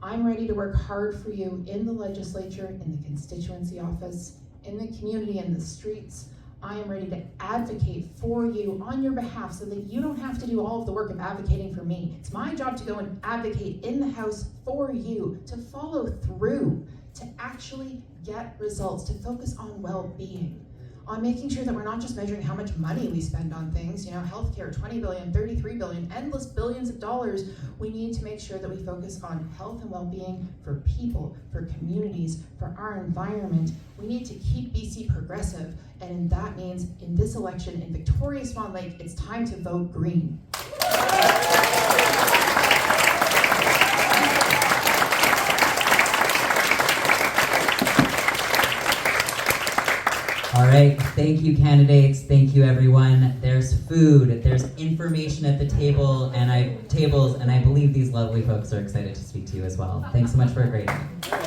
I'm ready to work hard for you in the legislature, in the constituency office, in the community, in the streets. I am ready to advocate for you on your behalf so that you don't have to do all of the work of advocating for me. It's my job to go and advocate in the House for you, to follow through, to actually get results, to focus on well-being, on making sure that we're not just measuring how much money we spend on things, healthcare, 20 billion, 33 billion, endless billions of dollars. We need to make sure that we focus on health and well-being for people, for communities, for our environment. We need to keep BC progressive, and that means in this election in Victoria Swan Lake, it's time to vote green. All right, thank you candidates, thank you everyone. There's food, there's information at the tables, and I believe these lovely folks are excited to speak to you as well. Thanks so much for a great night.